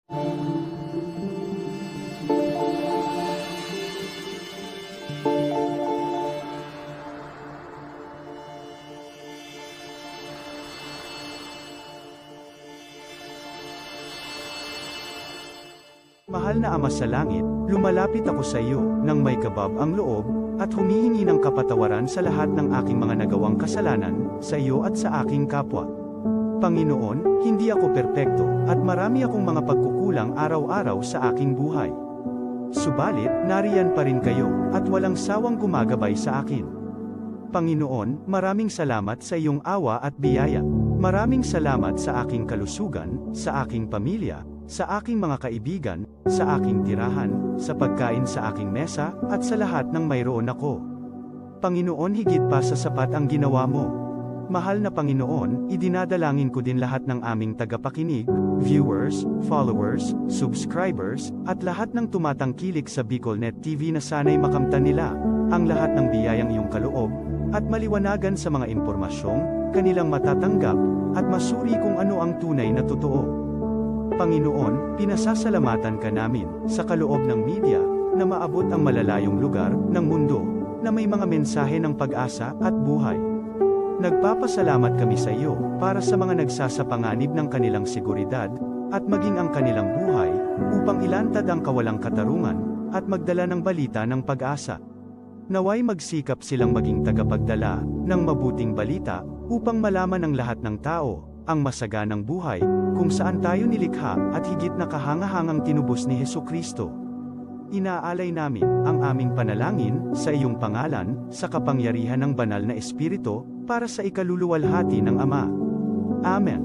Mahal na Ama sa Langit, lumalapit ako sa iyo, nang may kabab ang loob, at humihingi ng kapatawaran sa lahat ng aking mga nagawang kasalanan, sa iyo at sa aking kapwa. Panginoon, hindi ako perpekto, at marami akong mga pagkukulang araw-araw sa aking buhay. Subalit, nariyan pa rin kayo, at walang sawang gumagabay sa akin. Panginoon, maraming salamat sa iyong awa at biyaya. Maraming salamat sa aking kalusugan, sa aking pamilya, sa aking mga kaibigan, sa aking tirahan, sa pagkain sa aking mesa, at sa lahat ng mayroon ako. Panginoon, higit pa sa sapat ang ginawa mo. Mahal na Panginoon, idinadalangin ko din lahat ng aming tagapakinig, viewers, followers, subscribers, at lahat ng tumatangkilik sa BicolNet TV na sana'y makamtan nila ang lahat ng biyayang iyong kaloob, at maliwanagan sa mga impormasyong kanilang matatanggap, at masuri kung ano ang tunay na totoo. Panginoon, pinasasalamatan ka namin, sa kaloob ng media, na maabot ang malalayong lugar, ng mundo, na may mga mensahe ng pag-asa, at buhay. Nagpapasalamat kami sa iyo, para sa mga nagsasapanganib ng kanilang seguridad, at maging ang kanilang buhay, upang ilantad ang kawalang katarungan, at magdala ng balita ng pag-asa. Naway magsikap silang maging tagapagdala, ng mabuting balita, upang malaman ng lahat ng tao, ang masaganang buhay, kung saan tayo nilikha, at higit na kahangahangang tinubos ni Hesukristo. Inaalay namin ang aming panalangin sa iyong pangalan, sa kapangyarihan ng banal na Espiritu, para sa ikaluluwalhati ng Ama. Amen.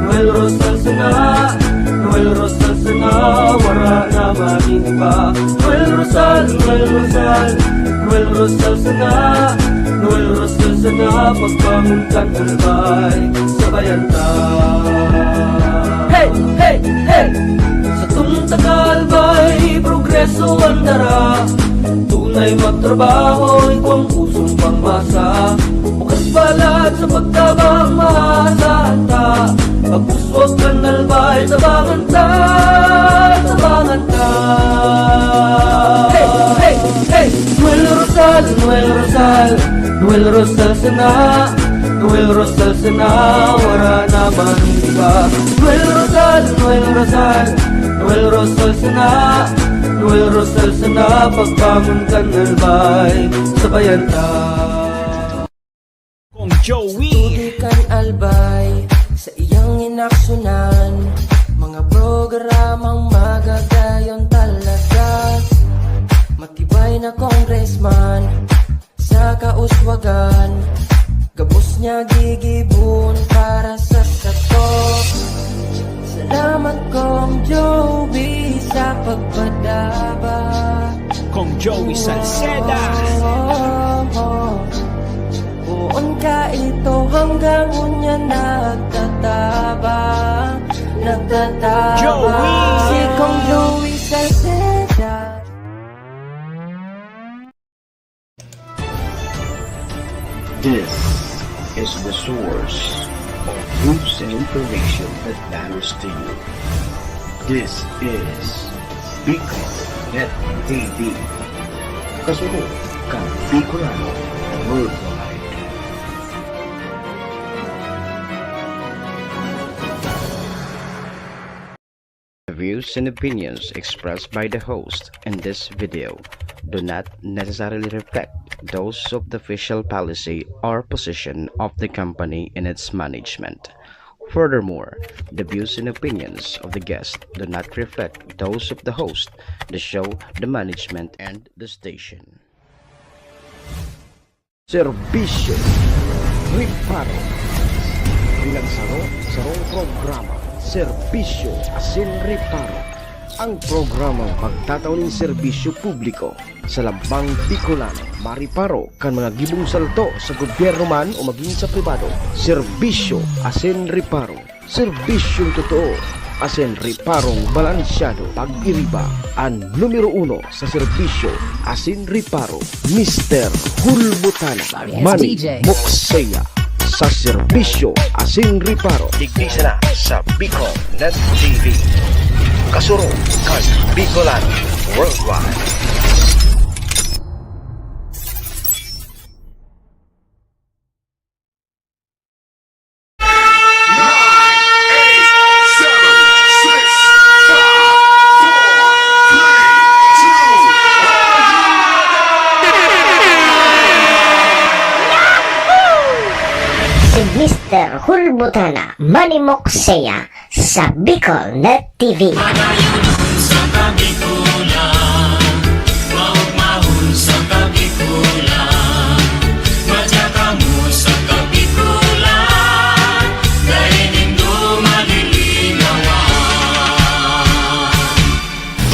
Noel Rosal sana, Noel Rosal sana, wala na mag-iba. Noel Rosal sana, Noel Rosal sana, pagbangon kang albay, sabayan ta. Hey, hey, hey! Sa tuntagalbay, progreso ang dara, tunay magtrabaho, ikaw ang pusong pangmasa. Bukas balat sa pagtabang maasahan ta, pagpuswag kang albay, sabangan ta, sabangan ta. Hey, hey, hey! Noel Rosal, Noel Rosal, Noel Rosal sana, Noel Rosal sana, wala na bang iba. Noel Rosal, Noel Rosal, Noel Rosal sana, Noel Rosal sana, pagbangon kang albay, sabayan ta. Kong Joey, tudikan albay sa iyang inaksyonan, mga programang magagayon talaga. Matibay na congressman sa kauswagan, gabos niya gigibon para sa sato. Salamat Kong Joey sa pagpadaba, Kong Joey Salceda. Buon ka ito hanggang unya nagtatabang, nagtatabang. Joey! Si Kong Joey Salceda. This is the source of news and information that matters to you. This is BicolNet TV. Kasunod kang Bicolano worldwide. The views and opinions expressed by the host in this video do not necessarily reflect those of the official policy or position of the company and its management. Furthermore, the views and opinions of the guest do not reflect those of the host, the show, the management, and the station. Serbisyo Riparo Pinagsaro-sarong programa Serbisyo Asin Riparo ang programang magtataon ng serbisyo publiko sa lambang Bicolano, mariparo kan mga gibong salto sa gobyerno man o maging sa pribado. Serbisyo asin riparo, serbisyong totoo asin riparong balansyado. Pag-iriba ang numero 1 sa serbisyo asin riparo, Mr. Hulbutana Manny Moxeya sa serbisyo asin riparo. Tignisa na sa Bicol Net TV. Kasuro kag Bicolano Worldwide. Si Mr. Hulbutana Manny Moxeya sa Bicol Net TV.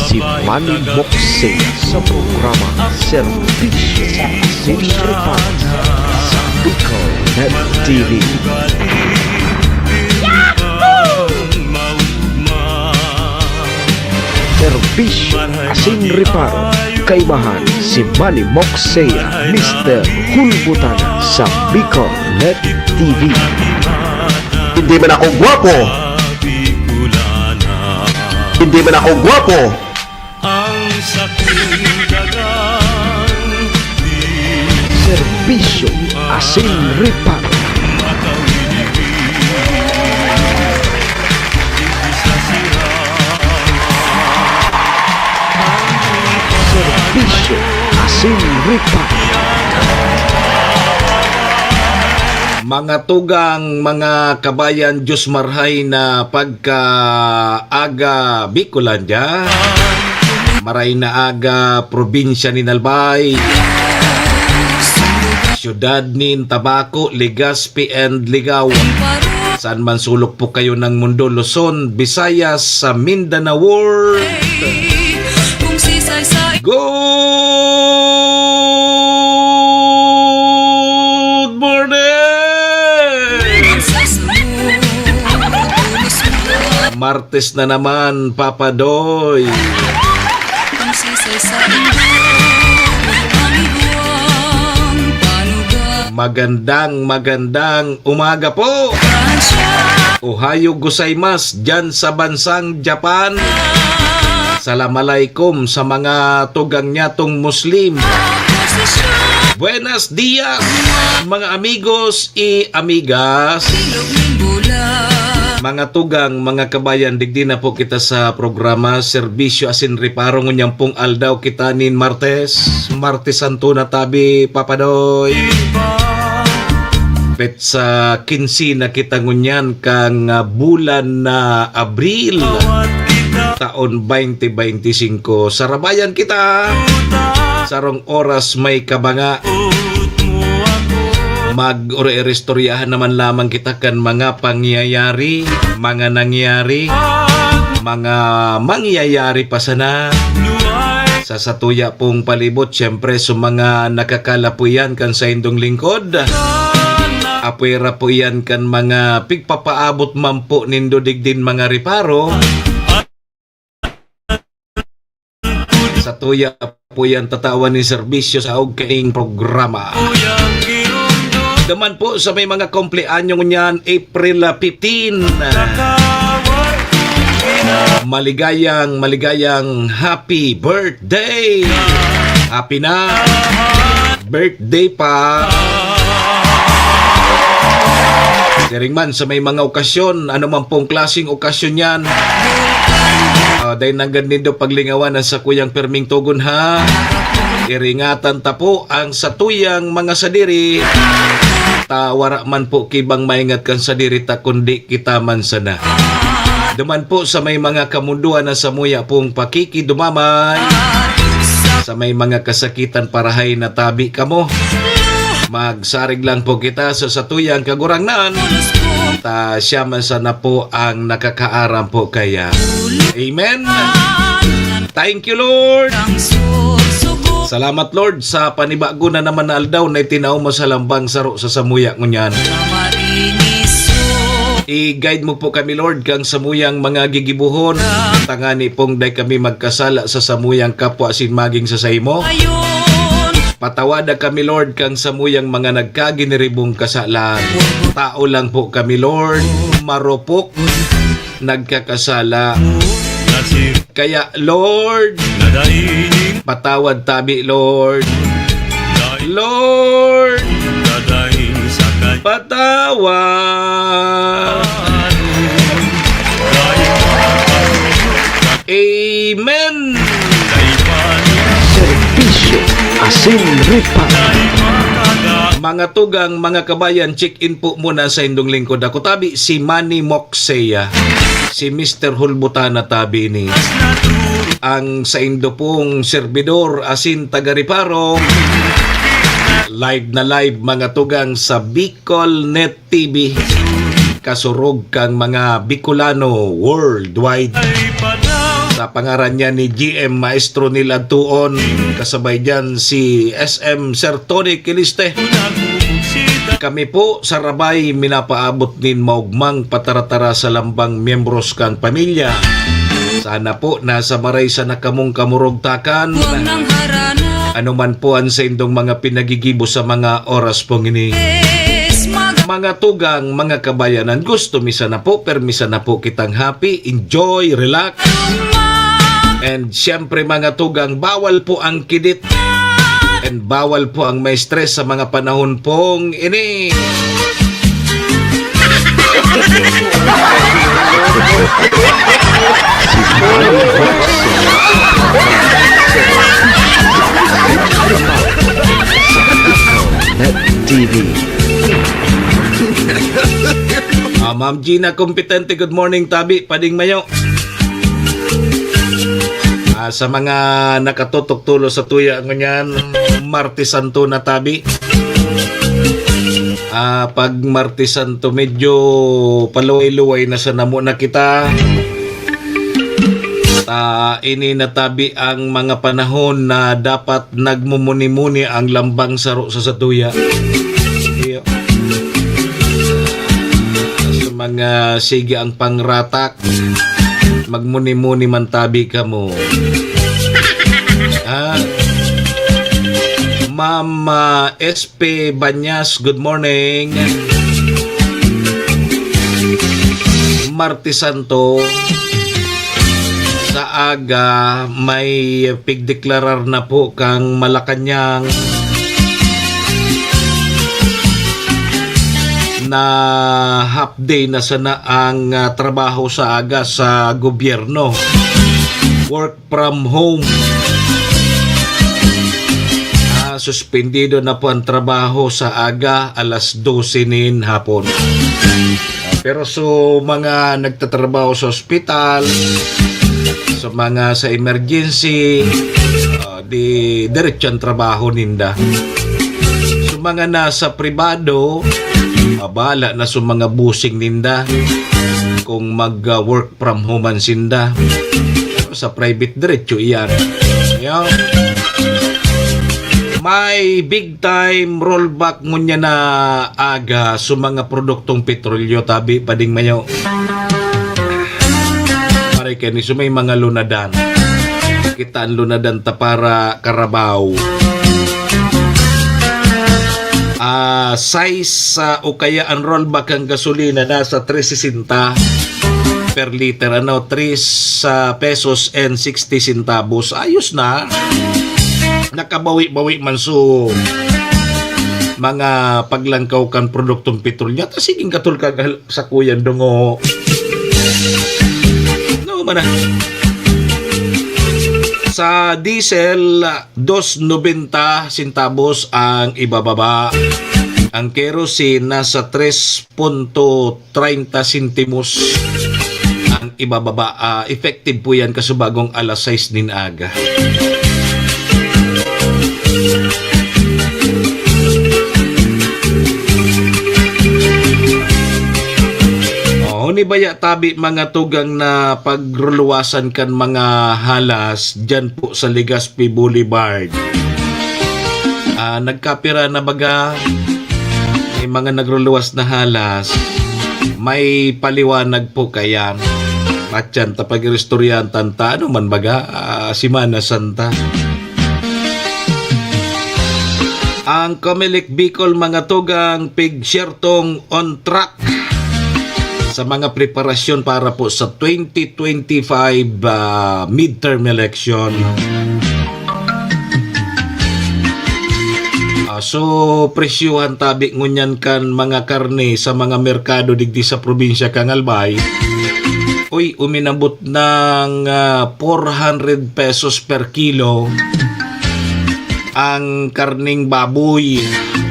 Si Manny Moxeya sa programa Serbisyo Asin Riparo sa Bicol Net TV. Serbisyo asin riparo, kaibahan si Manny Moxeya, Mr. Hulbutana sa Bicol Net TV. Hindi man ako gwapo. Hindi man ako gwapo. Serbisyo asin riparo. Serbisyo asin riparo. Mga tugang, mga kabayan, Diyos marhay na pagka-aga Bicolandia, maray na aga probinsya ni Nalbay, syudad ni Tabaco, Legazpi and Ligao. Saan man sulok po kayo ng mundo, Luzon, Visayas, sa Mindanao World. Good morning! Martes na naman, Papa Doy. Magandang umaga po. Ohayo gozaimasu dyan sa bansang Japan. Assalamualaikum sa mga tugang nyatong Muslim. Buenos dias, mga amigos y amigas. Mga tugang, mga kabayan, digdi na po kita sa programa Serbisyo Asin Riparo ngunyang pong aldaw kita nin Martes Santo na tabi, Papadoy. Bet sa 15 na kita ngunyan kang bulan na Abril taon 2025. Sarabayan kita sarong oras may kabanga. Mag-ore-restoryahan naman lamang kita kan mga pangyayari, mga nangyari, mga mangyayari pa sana sa satuya pong palibot. Siyempre sa mga nakakalapuyan kan sa indong lingkod, apwera po yan kan mga pigpapaabot mampo nindo digdin mga riparo. Sa tuya po yan tatawan ni serbisyo sa kaing programa. Daman po sa may mga kompleanyo niyan, April 15. Maligayang happy birthday. Happy na birthday pa. Siring man sa may mga okasyon, ano man pong klaseng okasyon yan. Dahil nanggan nindo paglingawan sa kuyang perming tugon ha. Iringatan ta po ang satuyang mga sadiri. Tawara man po kibang maingat kan sadiri ta kundi kita man sana. Duman po sa may mga kamunduan na samuya pong pakikidumamay. Sa may mga kasakitan parahay na tabi kamo. Magsarig lang po kita sa satuyang kagurangnan. Ta siya man sana po ang nakakaaram po kaya. Amen. Thank you, Lord. Salamat, Lord, sa panibago na naman na aldaw na itinaw mo sa lambang saro sa samuya ngunyan. I-guide mo po kami, Lord, kang samuyang mga gigibuhon. Tangani pong day kami magkasala sa samuyang kapwa sinmaging sa saymo. Patawada kami, Lord, kang samuyang mga nagkaginiribong kasalan. Tao lang po kami, Lord, marupok, nagkakasala. Kaya, Lord, patawad tabi, Lord. Lord, patawad. Amen. Servisyo Asin Ripa. Mga tugang, mga kabayan, check-in po muna sa indong lingkod. Ako tabi si Manny Moxeya, si Mr. Hulbutana tabi ni. Ang sa indo pong servidor asin taga-Riparong. Live na live mga tugang sa Bicol Net TV. Kasurog kang mga Bicolano worldwide. Sa pangaran niya ni GM Maestro nila tuon, kasabay dyan si SM Sir Tony Kiliste. Kami po sa Rabay minapaabot nin maugmang pataratara sa lambang miyembros kang pamilya. Sana po nasa maray sa nakamong kamurugtakan. Ano man po ang sa indong mga pinagigibo sa mga oras pong ini. Mga tugang, mga kabayanan, gusto misa na po, permisa na po kitang happy, enjoy, relax. And siyempre mga tugang, bawal po ang kidit. And bawal po ang may stress sa mga panahon pong ini. Net TV. Ma'am Gina Kompetente, good morning tabi, pading mayo. Sa mga nakatutok tulo sa tuya ngunyan, Martes Santo na tabi. Pag Martes Santo medyo paluway-luway na sa namo na kita. Ini natabi ang mga panahon na dapat nagmumuni-muni ang lambang saro sa satuya. Sa mga sige ang pangratak, magmuni-muni man tabi ka mo. Mama SP Banyas, good morning. Martes Santo, sa aga may pigdeklarar na po kang Malacanang na half day na sana ang trabaho sa aga sa gobyerno. Work from home. Suspendido na po ang trabaho sa aga alas 12 nin hapon. Pero so mga nagtatrabaho sa ospital, sa mga sa emergency, di diretso ang trabaho ninda. So mga nasa pribado, abala na sa mga busing ninda kung mag-work from home ang sinda. Sa private diretso iyan. May big time rollback ngunya na aga sa mga produktong petrolyo tabi pading mayo. Pare kani sumay mga lunadan. Kita ang lunadan ta para Carabao. Size o kaya ang rollback ang gasolina nasa 3.60 per liter, 3 pesos and 60 centavos. Ayos na. Nakabawi-bawi man so mga paglangkaw kan produktong petrolyo. Ta siging katul ka sa kuyan dongo. No man. Sa diesel 2.90 centavos ang ibababa. Ang kerosene nasa 3.30 centimos ang ibababa. Effective po yan kasubagong alas 6 din aga. Ni baya tabi mga tugang na pagruluwasan kan mga halas dyan po sa Legazpi Boulevard. Nagkapira na baga, may mga nagruluwas na halas, may paliwanag po kaya. Matyan tapag restoryan tanta, ano man baga, Simana Santa. Ang Comelec Bicol mga tugang pigsyertong on track sa mga preparasyon para po sa 2025 midterm election. So presyuhan tabi ngunyan kan mga karne sa mga merkado digdi sa probinsya kang Albay. Uy, uminabot ng 400 pesos per kilo ang karning baboy.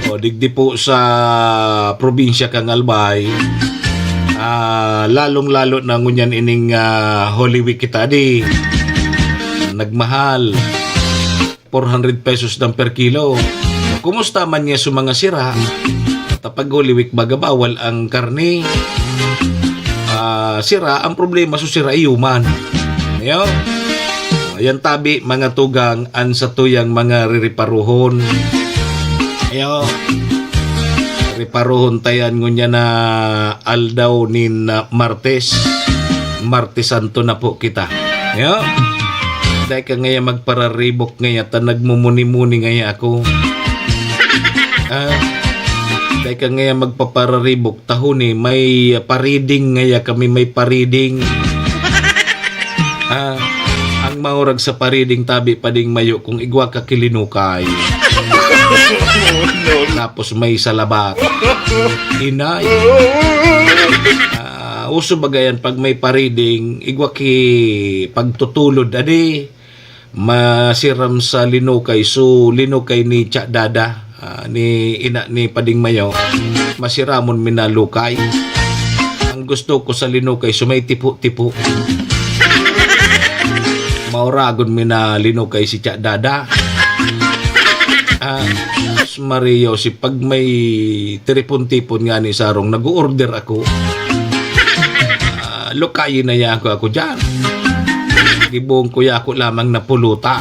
O digdi po sa probinsya kang Albay. Lalong-lalo na ngunyan ining Holy Week kita di. Nagmahal. 400 pesos ng per kilo. Kumusta man niya sa mga sira? Tapag Holy Week baga bawal ang karne. Sira, ang problema sa sira iyuman. Ayo. Yan tabi mga tugang an sa tuyang mga ririparuhon. Ayo. Riparuhon tayan ngunya na aldaw nin Martes. Martes Santo na po kita. Ayo. Dahil ka ngaya magpararibok ngaya ta nagmumuni-muni ngaya ako. Dahil ka ngaya magpapararibok tahuni may pariding ngaya kami may pariding. Ang maurag sa pariding tabi pading mayo kung igwa ka kilinukay. Tapos may salabat. Inay. Uso bagayan pag may pariding igwa ki pagtutulod adi masiram sa linukay. So linukay ni Tsa Dada ni ina ni pading mayo masiramon minalukay. Ang gusto ko sa linukay so may tipo-tipo. Mauragon minalinukay si Tsa Dada. Mario si pag may tipon-tipon nga ni Sarong nag-order ako. Lukayin na ya ako dyan. Gibong kuya ako lamang na puluta.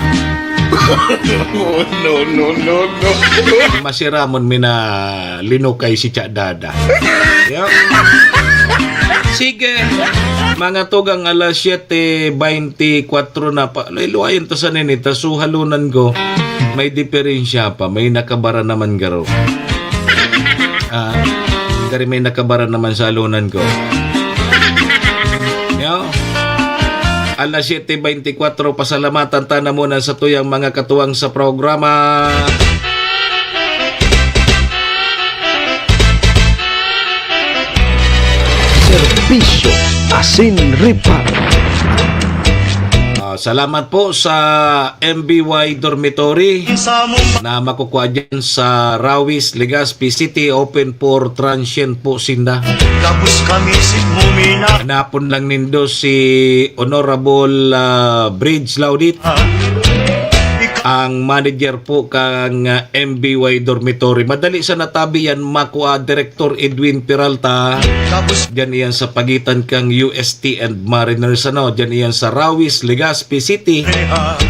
No. Masiramon mina linukay si Tsa Dada. Yep. Sige, mga tugang alas 7:24 na pa. Luwayin to sa ninita, so halunan ko. May diferensya pa, may nakabara naman garo. Dari may nakabara naman sa halunan ko. Yo. Alas 7:24, pasalamatan tana muna sa tuyang mga katuwang sa programa. Serbisyo Asin Ripar. Salamat po sa MBY Dormitory na makukuha dyan sa Rawis, Legazpi City. Open for transient po sinda. Hanapon lang nindo si Honorable Bridge Laudit, ang manager po kang MBY Dormitory. Madali sa natabi yan makuha Director Edwin Peralta. Diyan iyan sa pagitan kang UST and Mariners. Diyan iyan sa Rawis, Legazpi City.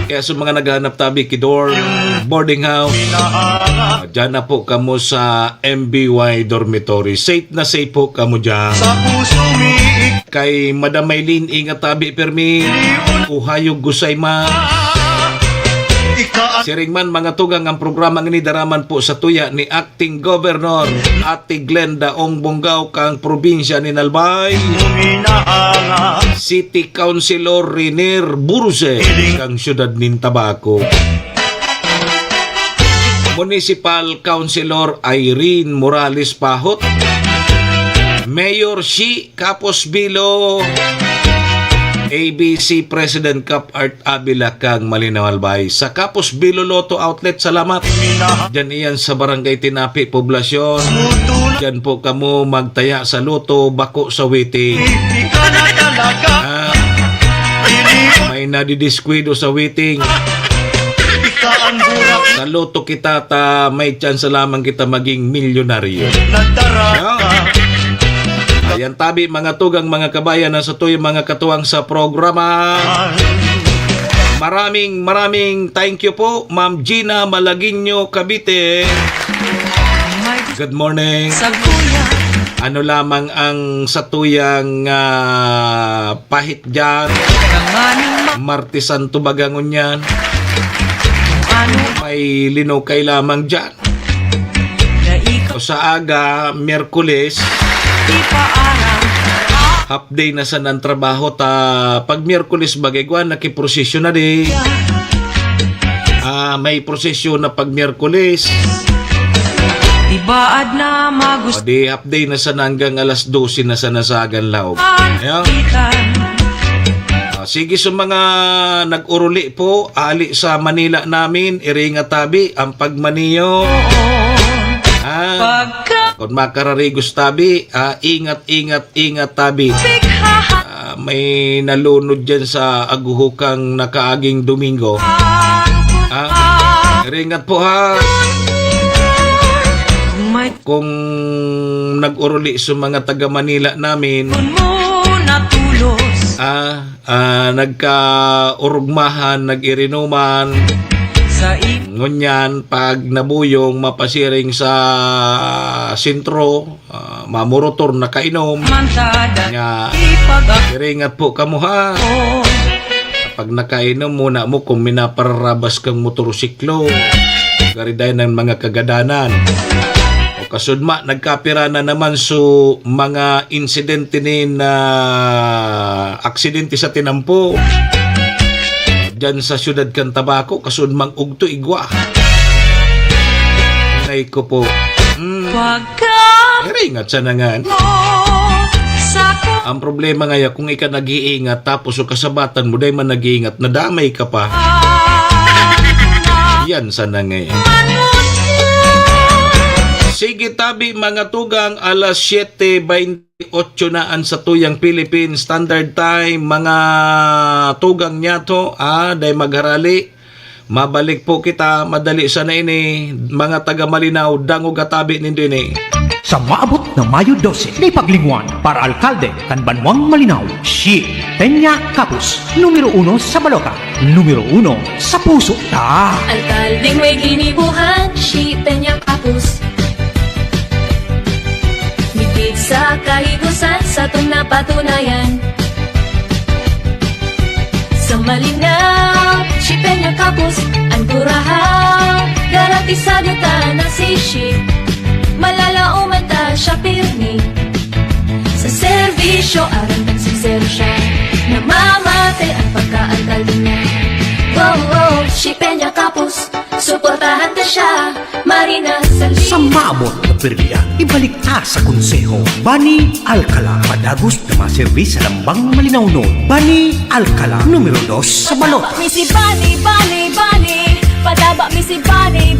Kaya sa mga naghahanap tabi kidor, boarding house, diyan na po kamo sa MBY Dormitory. Safe na safe po kamo dyan. Kay Madam Maylin, ingat tabi permi. Uhayog gusayma. Siringman mga tugang ang programang inidaraman po sa tuya ni Acting Governor Ate Glenda Ong Bonggao kang probinsya ni Albay, City Councilor Riner Burse kang syudad nin Tabaco, Municipal Councilor Irene Morales Pahot, Mayor Shi Capos Bilo, ABC President Cup Art Abila kang Malinaw Albay. Sa Capos Bilo Lotto Outlet, salamat. Diyan iyan sa Barangay Tinapi, Poblasyon. Diyan po kamo magtaya sa Lotto, bako sa waiting. May nadidiskwido sa waiting. Sa Lotto kita may chance lamang kita maging milyonaryo. Ayan tabi mga tugang mga kabayan na sa tuyong mga katuwang sa programa. Maraming thank you po Ma'am Gina Malaguinho Cavite. Good morning. Ano lamang ang satuyang pahit dyan, Martisan tubagangon yan, may linukay lamang dyan. O sa aga, Miyerkules, half day na sa ng trabaho ta pag Miyerkules bagay nakiprosesyon na di. May prosesyon na pag Miyerkules. Ibaad na O di half day na sa hanggang alas 12 na sa nasagan laog. Ayan. Sige sa mga nag-uruli po, ali sa Manila namin, iringa tabi, ang pagmaniyo. Kung makararigos tabi, ingat tabi. May nalunod dyan sa aguhukang nakaaging Domingo. Iringat po ha. Kung nag-uruli sa mga taga Manila namin, nagka-urugmahan, nag-irinuman, ngunyan, pag nabuyong, mapasiring sa sentro, mamurotor na kainom, iringat po kamuha. Pag nakainom muna mo kung minapararabas kang motorsiklo, gariday ng mga kagadanan. Kasudma, nagkapira na naman so mga insidente ni na aksidente sa tinampo dyan sa siyudad Cantabaco, kasudmang ugto igwa. Nay ko po, iringat sa nangan. Ang problema ngaya, kung ika nag-iingat tapos o kasabatan mo day man nag-iingat, nadamay ka pa. Yan sa nangan. Sige tabi mga tugang, alas 7:28 naan sa tuyang Philippine Standard Time. Mga tugang niya to, day magharali. Mabalik po kita, madali sana ini. Mga taga Malinaw, dangog atabi nindo ini. Sa maabot na Mayo 12, na ipaglingwan para alkalde kan Banwang Malinaw, si Peña Capus, numero 1 sa balota, numero 1 sa puso ta. Alkaldeng may ginibuhan, si Peña Capus. Migit sa kahigusan sa itong napatunayan. Sa Malinaw, si Peña Capus, ang turahaw, garantisado ta na si Shi. Malalauman ta siya pirmi. Sa serbisyo, arantang sincero siya. Namamate ang pagka-alkalde niya. Wow, si Peña Capus, suportahan ta siya. Marina Salvi. Sa maabot na perya, ibalik ta sa konseho. Bani Alcala, padagos na maservis sa Lambang Malinaw noon. Bani Alcala, numero 2 sa balot. Misi Bani, padaba misi Bani,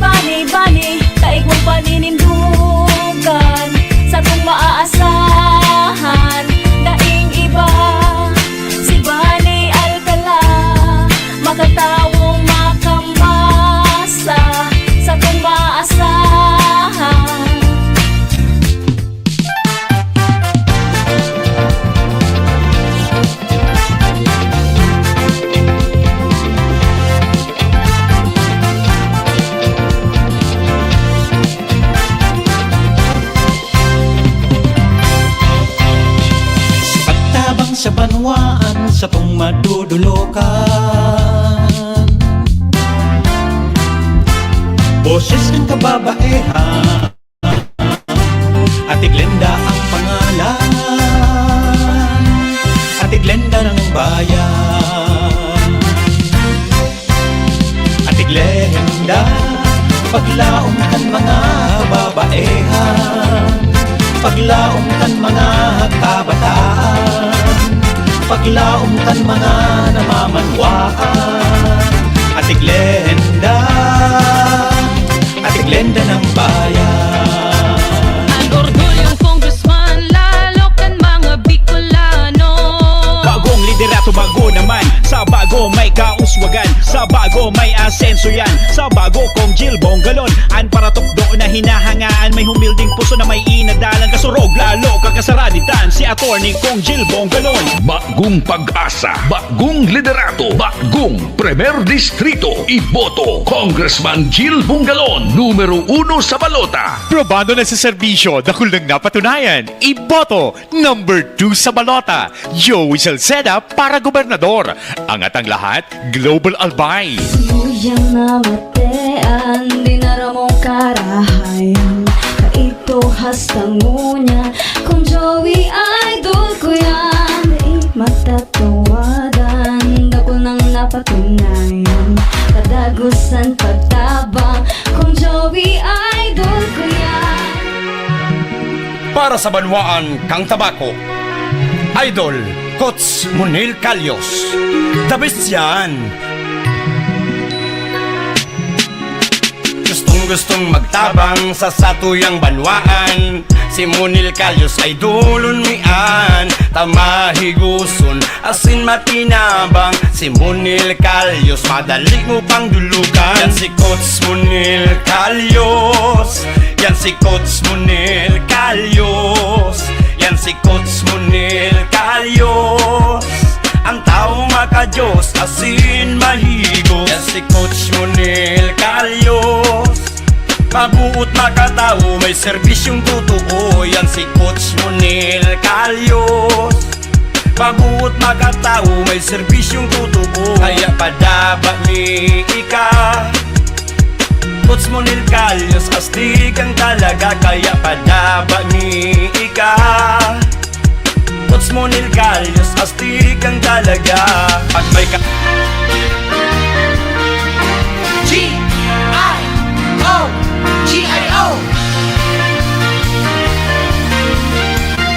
taig mong paninindugan sa kung maaasahan. Daing iba, si Bani Alcala, makatawong makamasa sa kung maaasahan. Sa banwaan sa tong madudulokan, boses ng kababaehan, Ate Glenda ang pangalan, Ate Glenda ng bayan. Ate Glenda, paglaong kan mga kababaehan, paglaong kan mga kabataan, paglaom kan mga namamanwaan. Ate Glenda ng bayan. Ang orgulyong congressman, lalo kan mga Bicolano. Bagong liderato, bago naman. Sa bago may kauswagan, sa bago may asenso yan. Sa bago kong Jill Bongalon, an para tukdo na na hinahangaan, may humilding puso na may inadalan. Kasurog lalo kakasaraditan, si Attorney Kong Gilbong Galon. Bagong pag-asa, bagong liderato, bagong Premier Distrito, iboto Congressman Gil Bungalon, numero 1 sa balota. Probando na sa serbisyo, dakul nang napatunayan. Iboto, number 2 sa balota. Joey Salceda para gobernador. Angat ang lahat, Global Albay. Suyang namatean, di naramong karahayan. Kaito hastang ngunya, kung Joey idol ko yan. Di matatawadan, dakol nang napatunayan. Kadagusan pagtabang, kung Joey idol ko yan. Para sa banwaan kang tabako, Idol Coach Munil Calyos, the best yan. Gustong magtabang sa satuyang banwaan, si Munil Calyos ay dulon mian. Tamahiguson asin matinabang, si Munil Calyos madali mo pang dulugan. Yan si Coach Munil Calyos, yan si Coach Munil Calyos, yan si Coach Munil Calyos. Ang tao makajos asin mahigo, yan si Coach Munil Calyos. Mabuot makatao, may serbisyong totoo, yan si Coach Munil Calyos. Mabuot makatao, may serbisyong totoo, kaya padaba mi ika. Coach Munil Calyos, astig ang talaga, kaya padaba mi ika. Coach Munil Calyos, astig ang talaga. At may G-I-O G-I-O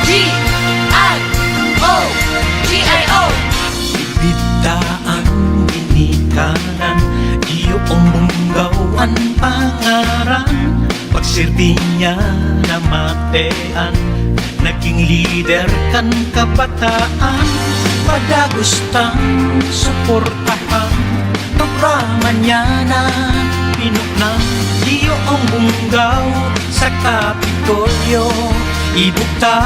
G-I-O G-I-O Bitaan, binikanan, iyong munggawan pangaran. Pagsilbi niya na matean, naging leader kan kabataan. Padagustang suportahan, programa niya na pinuknang iyong bunggaw sa Kapitolyo. Ibukta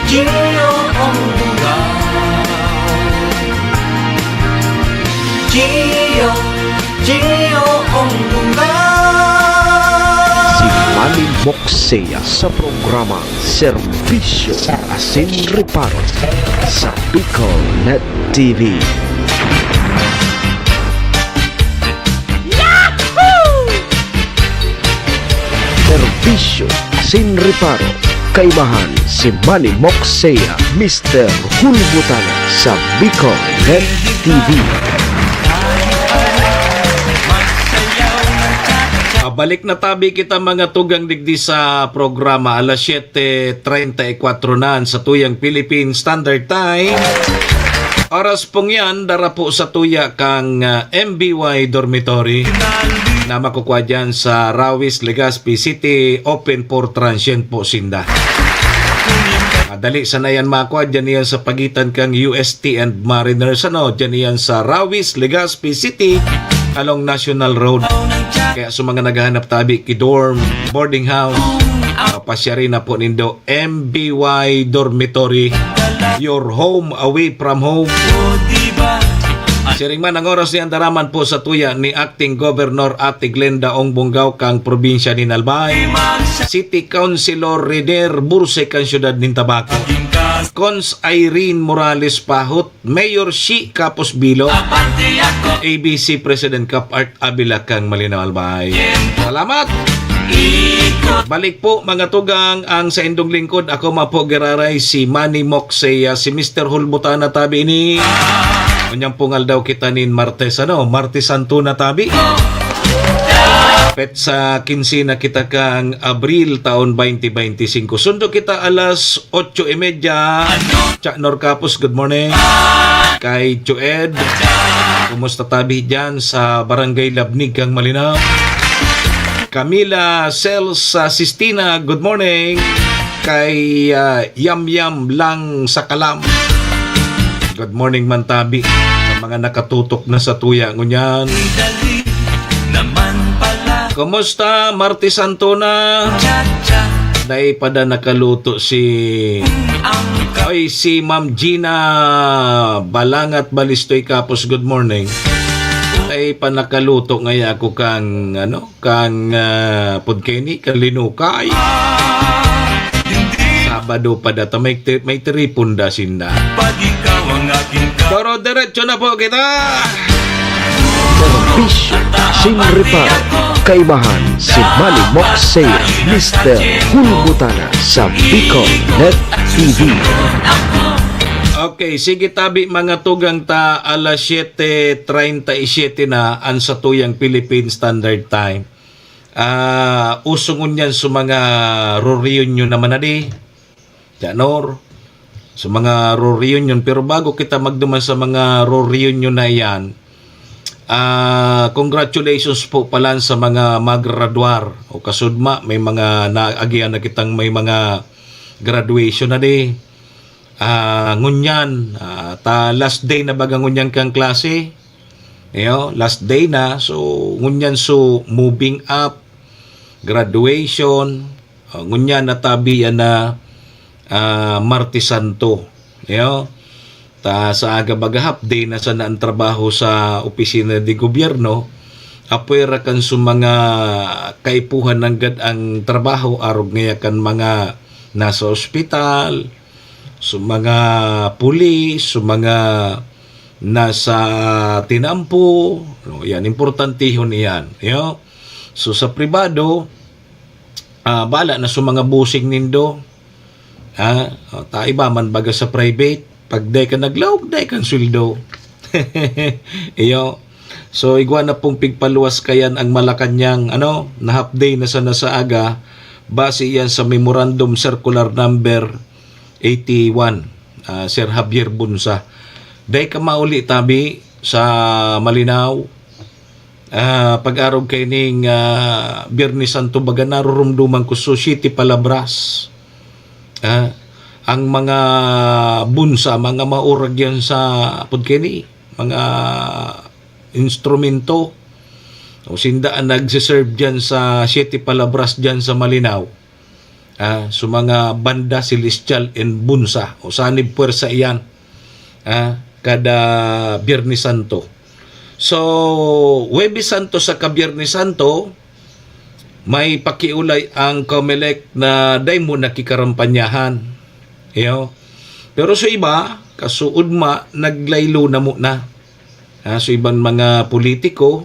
Gio ang bunggaw, Gio ang bunggaw. Si Manny Moksea sa programa Serbisyo Asin Reparo sa Bicol Net TV. Serbisyo Asin Reparo, kaibahan si Manny Moksea, Mr. Hulbutana sa Bicol Net TV. Balik na tabi kita mga tugang digdi sa programa alas 7:34 na sa tuyang Philippine Standard Time. Oras pong yan, dara po sa tuya kang MBY Dormitory na makukuha dyan sa Rawis, Legazpi City, open for transient po sinda. Madali sana yan makuha, dyan yan sa pagitan kang UST and Mariners, dyan yan sa Rawis, Legazpi City, along National Road. Kaya sa mga naghahanap tabi kidorm, boarding house, pasya rin na po nindo MBY Dormitory, your home away from home. Siring man ang oras ni andaraman po sa tuya ni Acting Governor Ate Glenda Ong Bungaw kang probinsya ni Albay, City Councilor Reder Burse kang syudad ni Tabaco, Cons Irene Morales Pahot, Mayor Shi Capos Bilo, ABC President Cap Art Abila kang Malinaw Albay. Salamat! Balik po mga tugang ang sa indong lingkod. Ako mapo giraray si Manny Moksea, si Mr. Hulbutana tabi ini. Kanyang pungal daw kita nin Martes, Martes Santo na tabi. Pet sa 15 na kita kang Abril taon 2025. Sundo kita alas 8:30. Chak Norcapos, good morning. Kay Joed, kumusta tabi dyan sa Barangay Labnig kang Malinaw. Camila Sels sa Sistina, good morning. Kay Yam Yam lang sa Kalam, good morning Mantabi. Sa mga nakatutok na sa tuya ngunyan. Naman Kumusta, Martes Antona? Dahil pada nakaluto si Ma'am Gina Balangat Balistoy Kapos. Good morning. Dahil pa nakaluto ngaya ako kang pudkeni, kalinukay. Sabado pa data, may tripunda sinda. Pero diretso na po kita. Serbisyo Asin Reparo, kaibahan si Manny Moxea, Mr. Hulbutana sa Bicol Net TV. Okay, sige tabi mga tugang ta alas 7:37 na ang sa tuyang Philippine Standard Time. Usungon yan sa mga reunion naman na di. Janor. Sa mga reunion. Pero bago kita magduman sa mga reunion na yan, congratulations po pala sa mga magraduar o kasudma. May mga naagian na kitang may mga graduation na di. Ngunyan, last day na baga ngunyan kang klase. Last day na. So, ngunyan so moving up, graduation, ngunyan na tabi yan na Martes Santo. Sa aga baga half day na sana ang trabaho sa opisina de gobyerno, apwera kan sa mga kaipuhan ng gad ang trabaho, arog ngaya kan mga nasa ospital, sa mga pulis, sa mga nasa tinampo, yan, importantihon yan. So sa pribado, bala na sa mga busing nindo, taiba man baga sa private, pag day ka naglaog, day kang sweldo. So igwa na pong pigpaluwas kayan ang Malacanang, na half day na sana sa aga, base yan sa Memorandum Circular Number 81, Sir Javier Bunsa. Day ka mauli tabi sa Malinaw, pag-araw kay ning Biyernes Santo baga narurumduman ko City Palabras. Ang mga bunsa, mga maurag yan sa pudkeni, mga instrumento, o sindaan nagsiserve dyan sa City Palabras dyan sa Malinaw. So mga banda celestial and bunsa o sanib puwersa iyan kada Biyernes Santo. So Huwebes Santo sa Biyernes Santo may pakiulay ang COMELEC na day mo nakikarampanyahan. Pero sa iba kasuudma naglaylo na muna. So ibang mga politiko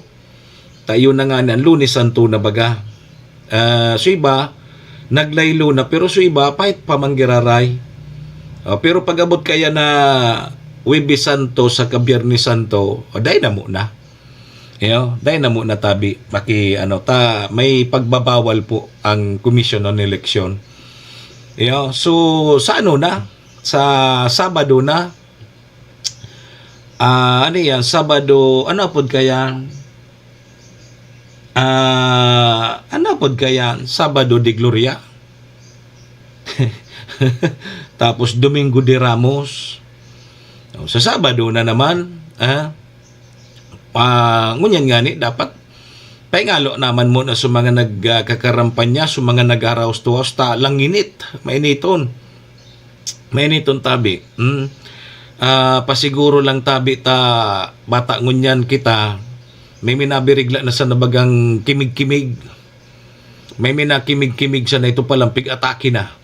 tayo na nga ng Lunes Santo na baga. So iba naglaylo na, pero sa iba pahit pa manggiraray. Pero pag abot kaya na Huwebes Santo sa Biyernes Santo, day na muna. Day na muna tabi. May pagbabawal po ang Commission on Election. So sa sa Sabado na, Sabado, Sabado de Gloria. Tapos Domingo de Ramos. Sa Sabado na naman, ngunyan nga dapat paingalo naman muna sa mga nagkakarampanya, sa mga nag-araos-tuwas, langinit, mainiton tabi. Pasiguro lang tabi bata ngunyan kita, may minabirigla na sa nabagang kimig-kimig. May minakimig-kimig sa na ito palang pig-atake na.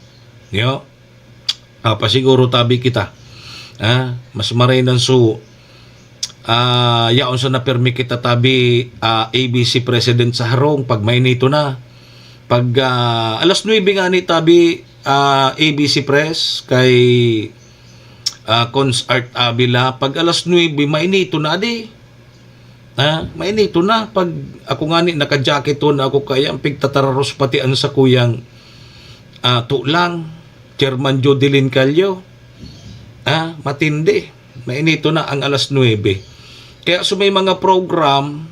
Pasiguro tabi kita. Mas maray ng yaon sa napermi kita tabi ABC President sa harong pag mainito na. Pag alas 9 nga ni tabi ABC Press kay Cons Art Avila, pag alas 9 mainito na di. Mainito na pag ako nga ni naka-jacket na ako kaya ang pigtatararos pati ang sa kuyang tulang Chairman Jodelin Calyo. Matindi. Mainito na ang alas 9. Kaya so may mga program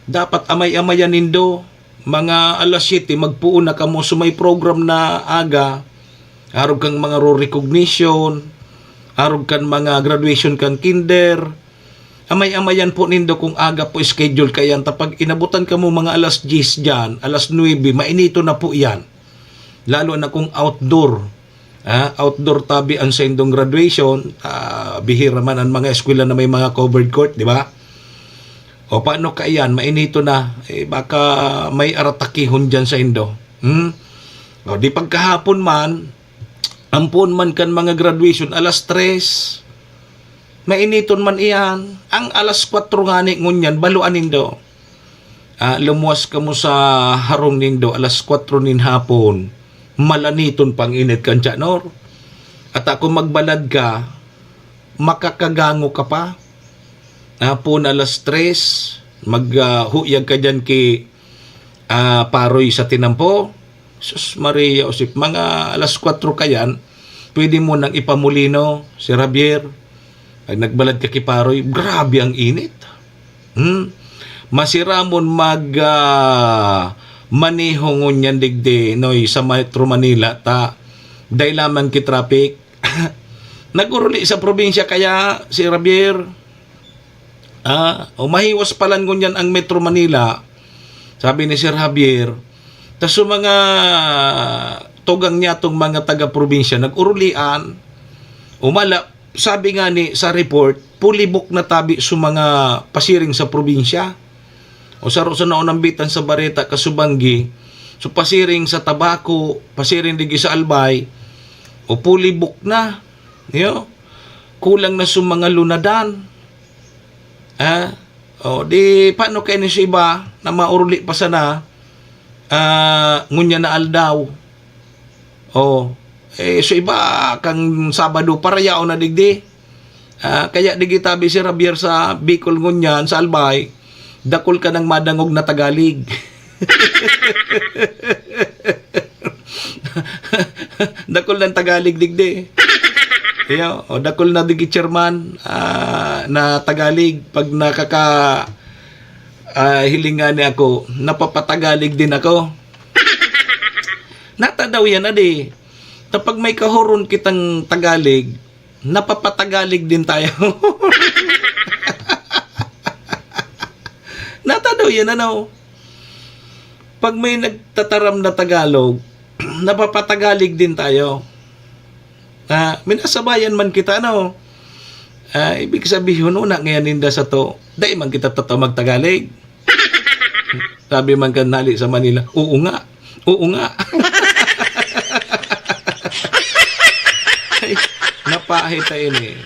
dapat amay-amayan nindo. Mga alas 7 magpuon na kamo so may program na aga. Arog kang mga recognition, arog kan mga graduation kan kinder, Amay-amayan po nindo kung aga po schedule kayan. Tapag inabutan ka mo mga alas 10 dyan, alas 9, mainito na po yan. Lalo na kung outdoor. Outdoor tabi ang sa indong graduation. Bihira man ang mga eskwela na may mga covered court, di ba? O paano ka yan? Mainito na. Baka may aratakihon dyan sa indo. O di pagkahapon man, ampun man kan mga graduation, alas 3. Mainiton man iyan. Ang alas 4 nga ni ngunyan, baluan nindo. Lumuwas ka mo sa harong nindo, alas 4 nin hapon. Malaniton pang init kan nor. At ako magbalad ka, makakagango ka pa. Hapon alas 3, maghuyag ka dyan ki Paroy sa Tinampo. Sus Maria Osip, mga alas 4 ka yan, pwede mo nang ipamulino si Javier. Pag nagbalad ka kiparoy, grabe ang init. Masiramon manihongon yan digde noy sa Metro Manila ta day lamang ki traffic. Naguruli sa probinsya kaya si Javier. Mahiwas palan ngunyan ang Metro Manila. Sabi ni Sir Javier, tas so mga tugang niya tong mga taga-probinsya nagurulian. Sabi nga ni sa report, pulibok na tabi sa mga pasiring sa probinsya. O sa naunambitan sa Bareta, Kasubanggi, so pasiring sa Tabaco, pasiring digi sa Albay, o pulibok na. Kulang na sa mga lunadan. O di, paano kayo ni sa iba na mauruli pa sana, ngunya na aldaw. So iba kang Sabado parayao na digdi. Kaya digitabi si Javier sa Bicol ngunyan sa Albay, dakol ka ng madangog na Tagalog. Dakol ng Tagalog digdi. Dakol na digi chairman na Tagalog. Pag hilingan ni ako, napapatagalig din ako. Natadaw yan na di. Kapag may kahoron kitang Tagalog, napapatagalig din tayo. Natadaw yan, Pag may nagtataram na Tagalog, napapatagalig din tayo. Minasabayan man kita, ibig sabihin, una ngayon ninda sa to, dahil man kita tatamag Tagalog. Sabi man kanali sa Manila, oo nga. Napahit tayo ni.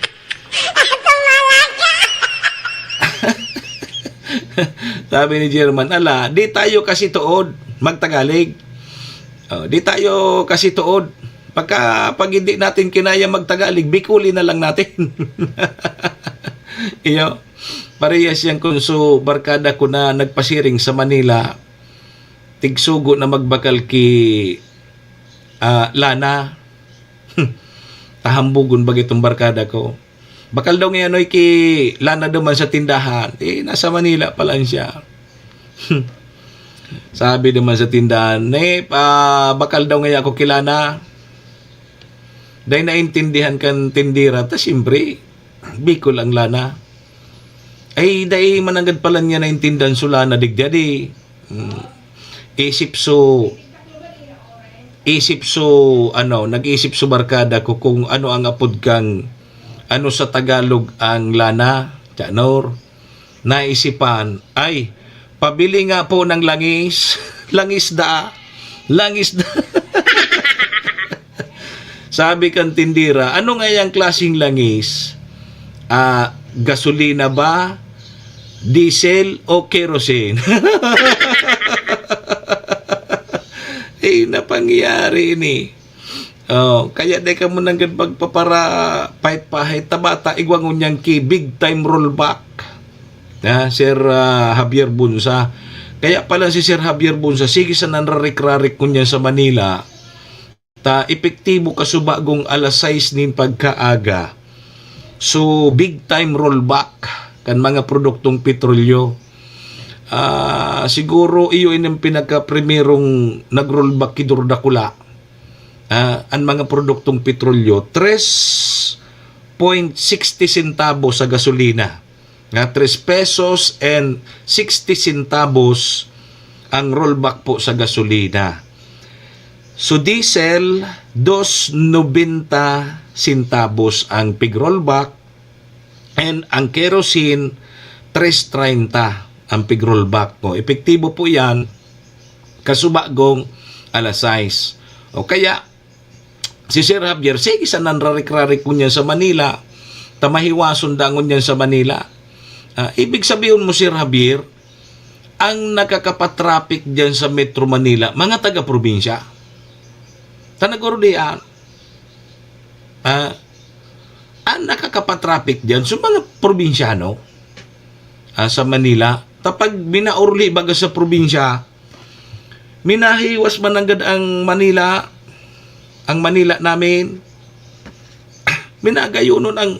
Sabi ni German, di tayo kasi tuod magtagalog. Di tayo kasi tuod. Pag hindi natin kinaya magtagalog, Bicoli na lang natin. Parehas yung kunso barkada ko na nagpasiring sa Manila. Tigsugo na magbakal ki Lana. Tahambugon ba itong barkada ko? Bakal daw ngayon ki Lana duman sa tindahan. Nasa Manila pa lang siya. Sabi naman sa tindahan, bakal daw ngayon ako kilana. Dahil naintindihan kan tindira, ta siyempre, Bicol ang Lana. Dahil mananggad pala niya naintindihan so Lana digdadi. Nag-isip so barkada ko kung ano ang apod kang sa Tagalog ang Lana, Janor. Naisipan, pabili nga po ng langis. Langis da. Sabi kan tindira, ano nga yung klaseng langis? Gasolina ba? Diesel o kerosene? Napangyari ni. Kaya di ka mo nang magpapara pahit tabata igwangon niyang ki big time rollback. Sir Javier Bunsa. Kaya pala si Sir Javier Bunsa, sige sa nanrarik-rarik ko niya sa Manila. Epektibo kasubagong alas 6 nin pagkaaga. So, big time rollback kan mga produktong petrolyo. Siguro iyo yung pinaka-primerong nag-rollback kidurdakula. Ang mga produktong petrolyo, 3.60 centavo sa gasolina. Nga 3 pesos and 60 centavos ang rollback po sa gasolina. So diesel, 2.90 centavos ang pig rollback, and ang kerosene, 3.30 ang pig rollback po. Epektibo po yan kasubagong alas 6. O kaya, si Sir Javier, sige sa nanrarik-rarik ko niyan sa Manila, tamahiwason dangon niyan sa Manila. Ibig sabihin mo, Sir Javier, ang nakakapatraffic dyan sa Metro Manila, mga taga-probinsya. Tanagordian. Ang nakakapatraffic dyan sa mga probinsyano sa Manila. Tapag binaurli baga sa probinsya, minahiwas mananggad ang Manila namin, minagayunon ang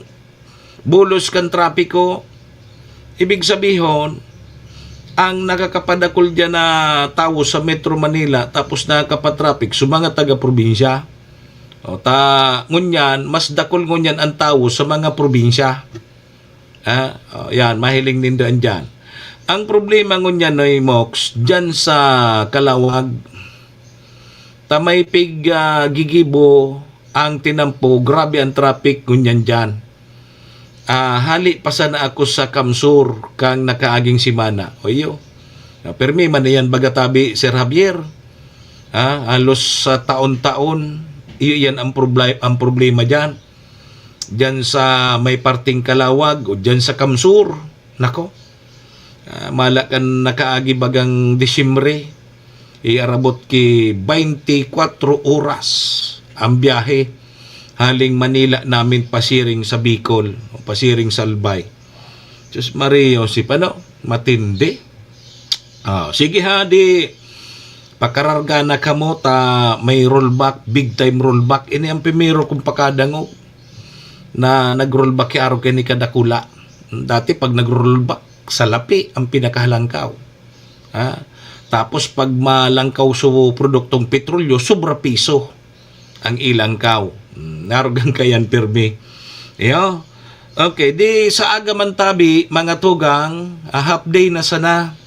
bulos kan trapiko. Ibig sabihin, ang nakakapadakol dyan na tao sa Metro Manila tapos nakakapatraffic sa mga taga-probinsya. O ngunyan, mas dakol ngunyan ang tao sa mga probinsya. Yan, mahiling nindoan dyan. Ang problema ngunyan ay Mox, dyan sa Kalawag, tamay pig gigibo ang tinampo, grabe ang traffic ngunyan dyan. Hali pa sana ako sa Kamsur kang nakaaging simana. Oyo. Permi man yan bagatabi Sir Javier. Halos sa taon-taon iyan ang problema diyan. Diyan sa may parting Kalawag o diyan sa Kamsur. Nako. Malakan nakaagi bagang Disyembre. Iarabot ki 24 oras ang biyahe haling Manila namin pasiring sa Bicol o pasiring sa Albay. Diyos Mario, si Pano, matindi. Sige ha, di pakararga na kamo ta may rollback, big time rollback. Ini ang primero kong pakadango na nag-rollback araw kay ni Kadakula. Dati pag nag-rollback, salapi ang pinakahalangkaw. Tapos pag malangkaw so produktong petrolyo, sobra piso ang ilangkaw. Narugang kayan pirmi. Okay, di sa Agamantabi, mga tugang, half day na sana.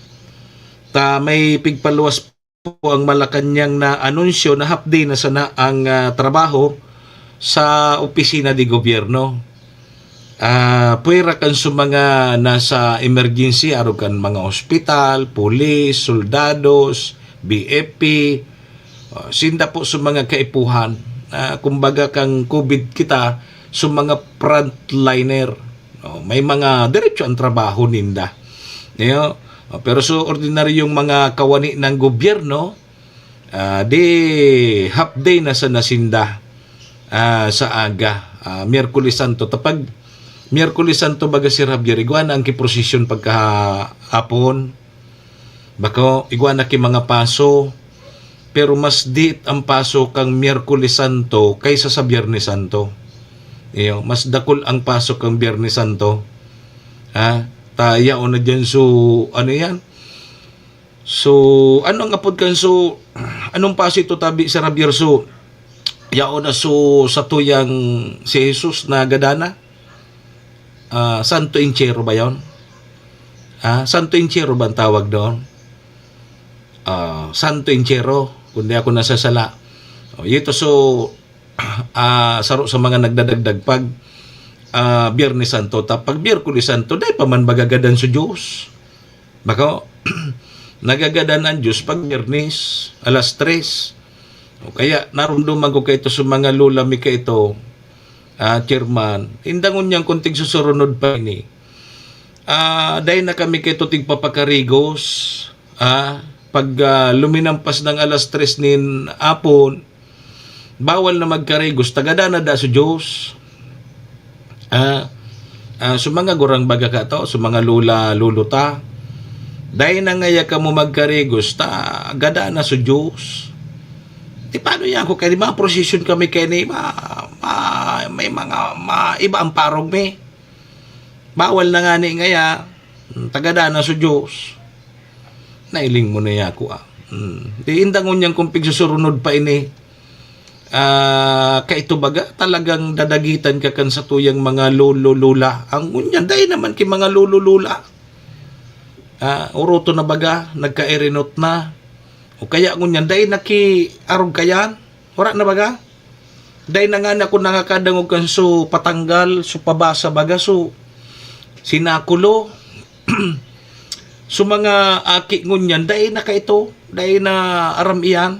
May pigpaluwas po ang Malacanang na anunsyo na half day na sana ang trabaho sa opisina di gobyerno. Puwera kan sa mga nasa emergency, arugan mga ospital, pulis, soldados, BFP, sinda po sa mga kaipuhan. Kumbaga kang COVID kita sa mga frontliner. May mga diretso ang trabaho ninda. Pero so ordinaryong mga kawani ng gobyerno, di half day na sa nasinda sa aga. Miyerkules Santo. Tapag Miyerkules Santo baga si Javier, iguana ang kiprosesyon pagkahapon. Bako, iguana ki mga paso. Pero mas diit ang pasok ang Miyerkules Santo kaysa sa Biyernes Santo. Mas dakol ang pasok ang Biyernes Santo. Taya o na dyan ano yan? Anong apod kan anong paso ito tabi sa Javier yao na sa tuyang si Jesus na gadana? Santo Inchero ba yun? Santo Inchero ba ang tawag doon? Santo Inchero, kundi ako nasasala. Ito saro sa mga nagdadagdag pag Biyernes Santo, tapag Miyerkules Santo, dahil pa man magagadan sa Diyos. Bako, nagagadan ang Diyos pag Biyernes, alas 3. Kaya narumduman ko kayo sa mga lulami ka ito, chairman, indangon niyang kunting susurunod pa ini. Dahil na kami kayo tigpapakarigos, pag luminampas ng alas 3 nin apon, bawal na magkarigos, tagadana da sa Diyos. Sa mga gurang baga ka to, sa mga luluta, dahil na ngaya ka mo magkarigos, tagadana sa Diyos. Di paano yan ko kaya mga prosesyon kami kaya ni may mga iba ang parong me. Bawal na nga ni ngaya, tagadana sa Diyos. Nailing mo na ako Di indangon niyang kumpig susurunod pa ini. kaito baga talagang dadagitan ka kan sa tuyang mga lolo-lula. Ang unyan, dahil naman ki mga lolo-lula. Uroto na baga, nagka-erinot na. O kaya ngunyan, dahil naki-arog kayan. Wala na baga. Dahil na nga na kung nakakadangog kan so patanggal, so pabasa baga, so sinakulo. So mga aki ngunyan, dahil na kaito, dahil na aram iyan,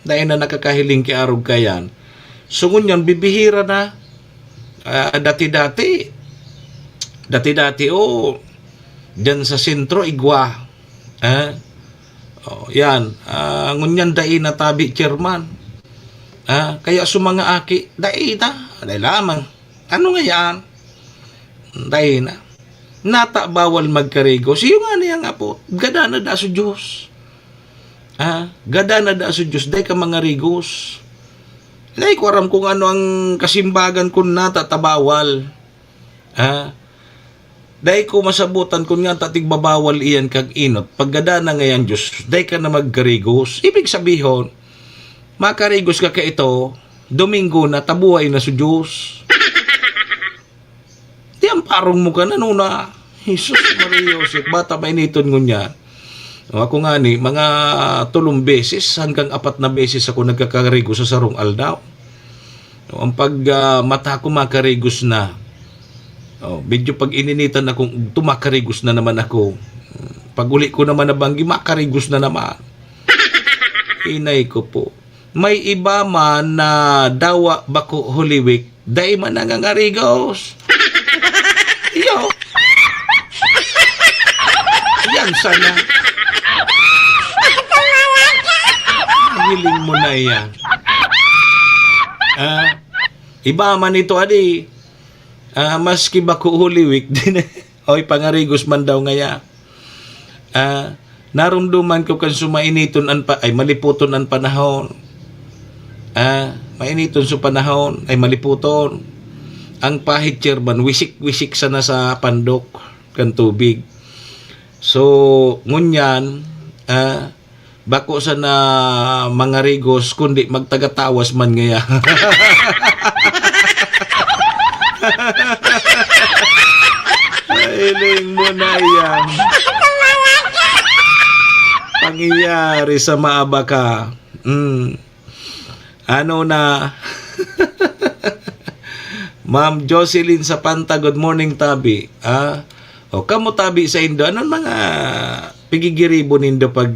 dahil na nakakahiling ki arog kayan. So ngunyan, bibihira na. Dati-dati, dyan sa sentro, igwa. Yan, ngunyan dahil na tabi chairman. Kaya sa mga aki, dahil lamang. Ano nga yan? Dahil na. Nata bawal magkarigos. Iyo nga niya nga po. Gada na da sa Diyos. Gada na da sa Diyos. Dahil ka mga rigos. Dahil ko aram kung ano ang kasimbagan kung nata tabawal. Dahil ko masabutan kung nga tatigbabawal iyan kag inot. Pag gada na ngayon Diyos, dahil ka na magkarigos. Ibig sabihin, makarigos ka ka ito, Domingo na tabuhay na sa Diyos. Di ang parong mo ka na nuna. Jesus Maria Joseph, bata pa initon ngunyan. Ako nga ni, mga 3 beses, hanggang 4 na beses ako nagkakarigos sa sarong aldaw. Ang pag mata ko makarigos na, medyo pag ininitan akong tumakarigos na naman ako. Pag uli ko naman nabanggi, makarigos na naman. Inay ko po. May iba man na dawa bako Holy Week, dahil man nangangarigos. Iyo. Yan sana. Hiling mo na yan. Iba man ito, adi. Maski bako Holy Week, din oy pangarigos man daw ngaya. Narumduman ko kan sumainiton ay maliputon ang panahon. Mainiton sa panahon ay maliputon. Ang pahit chairman, wisik-wisik sana sa pandok kan tubig. So, ngunyan, bako sana mga rigos, kundi magtagatawas man ngaya. Iling mo na yan. Pangyayari sa maaba ka. Ano na? Ma'am Jocelyn sa Panta, good morning tabi. Kamo tabi sa Indo, anong mga pigigiribo nindo pag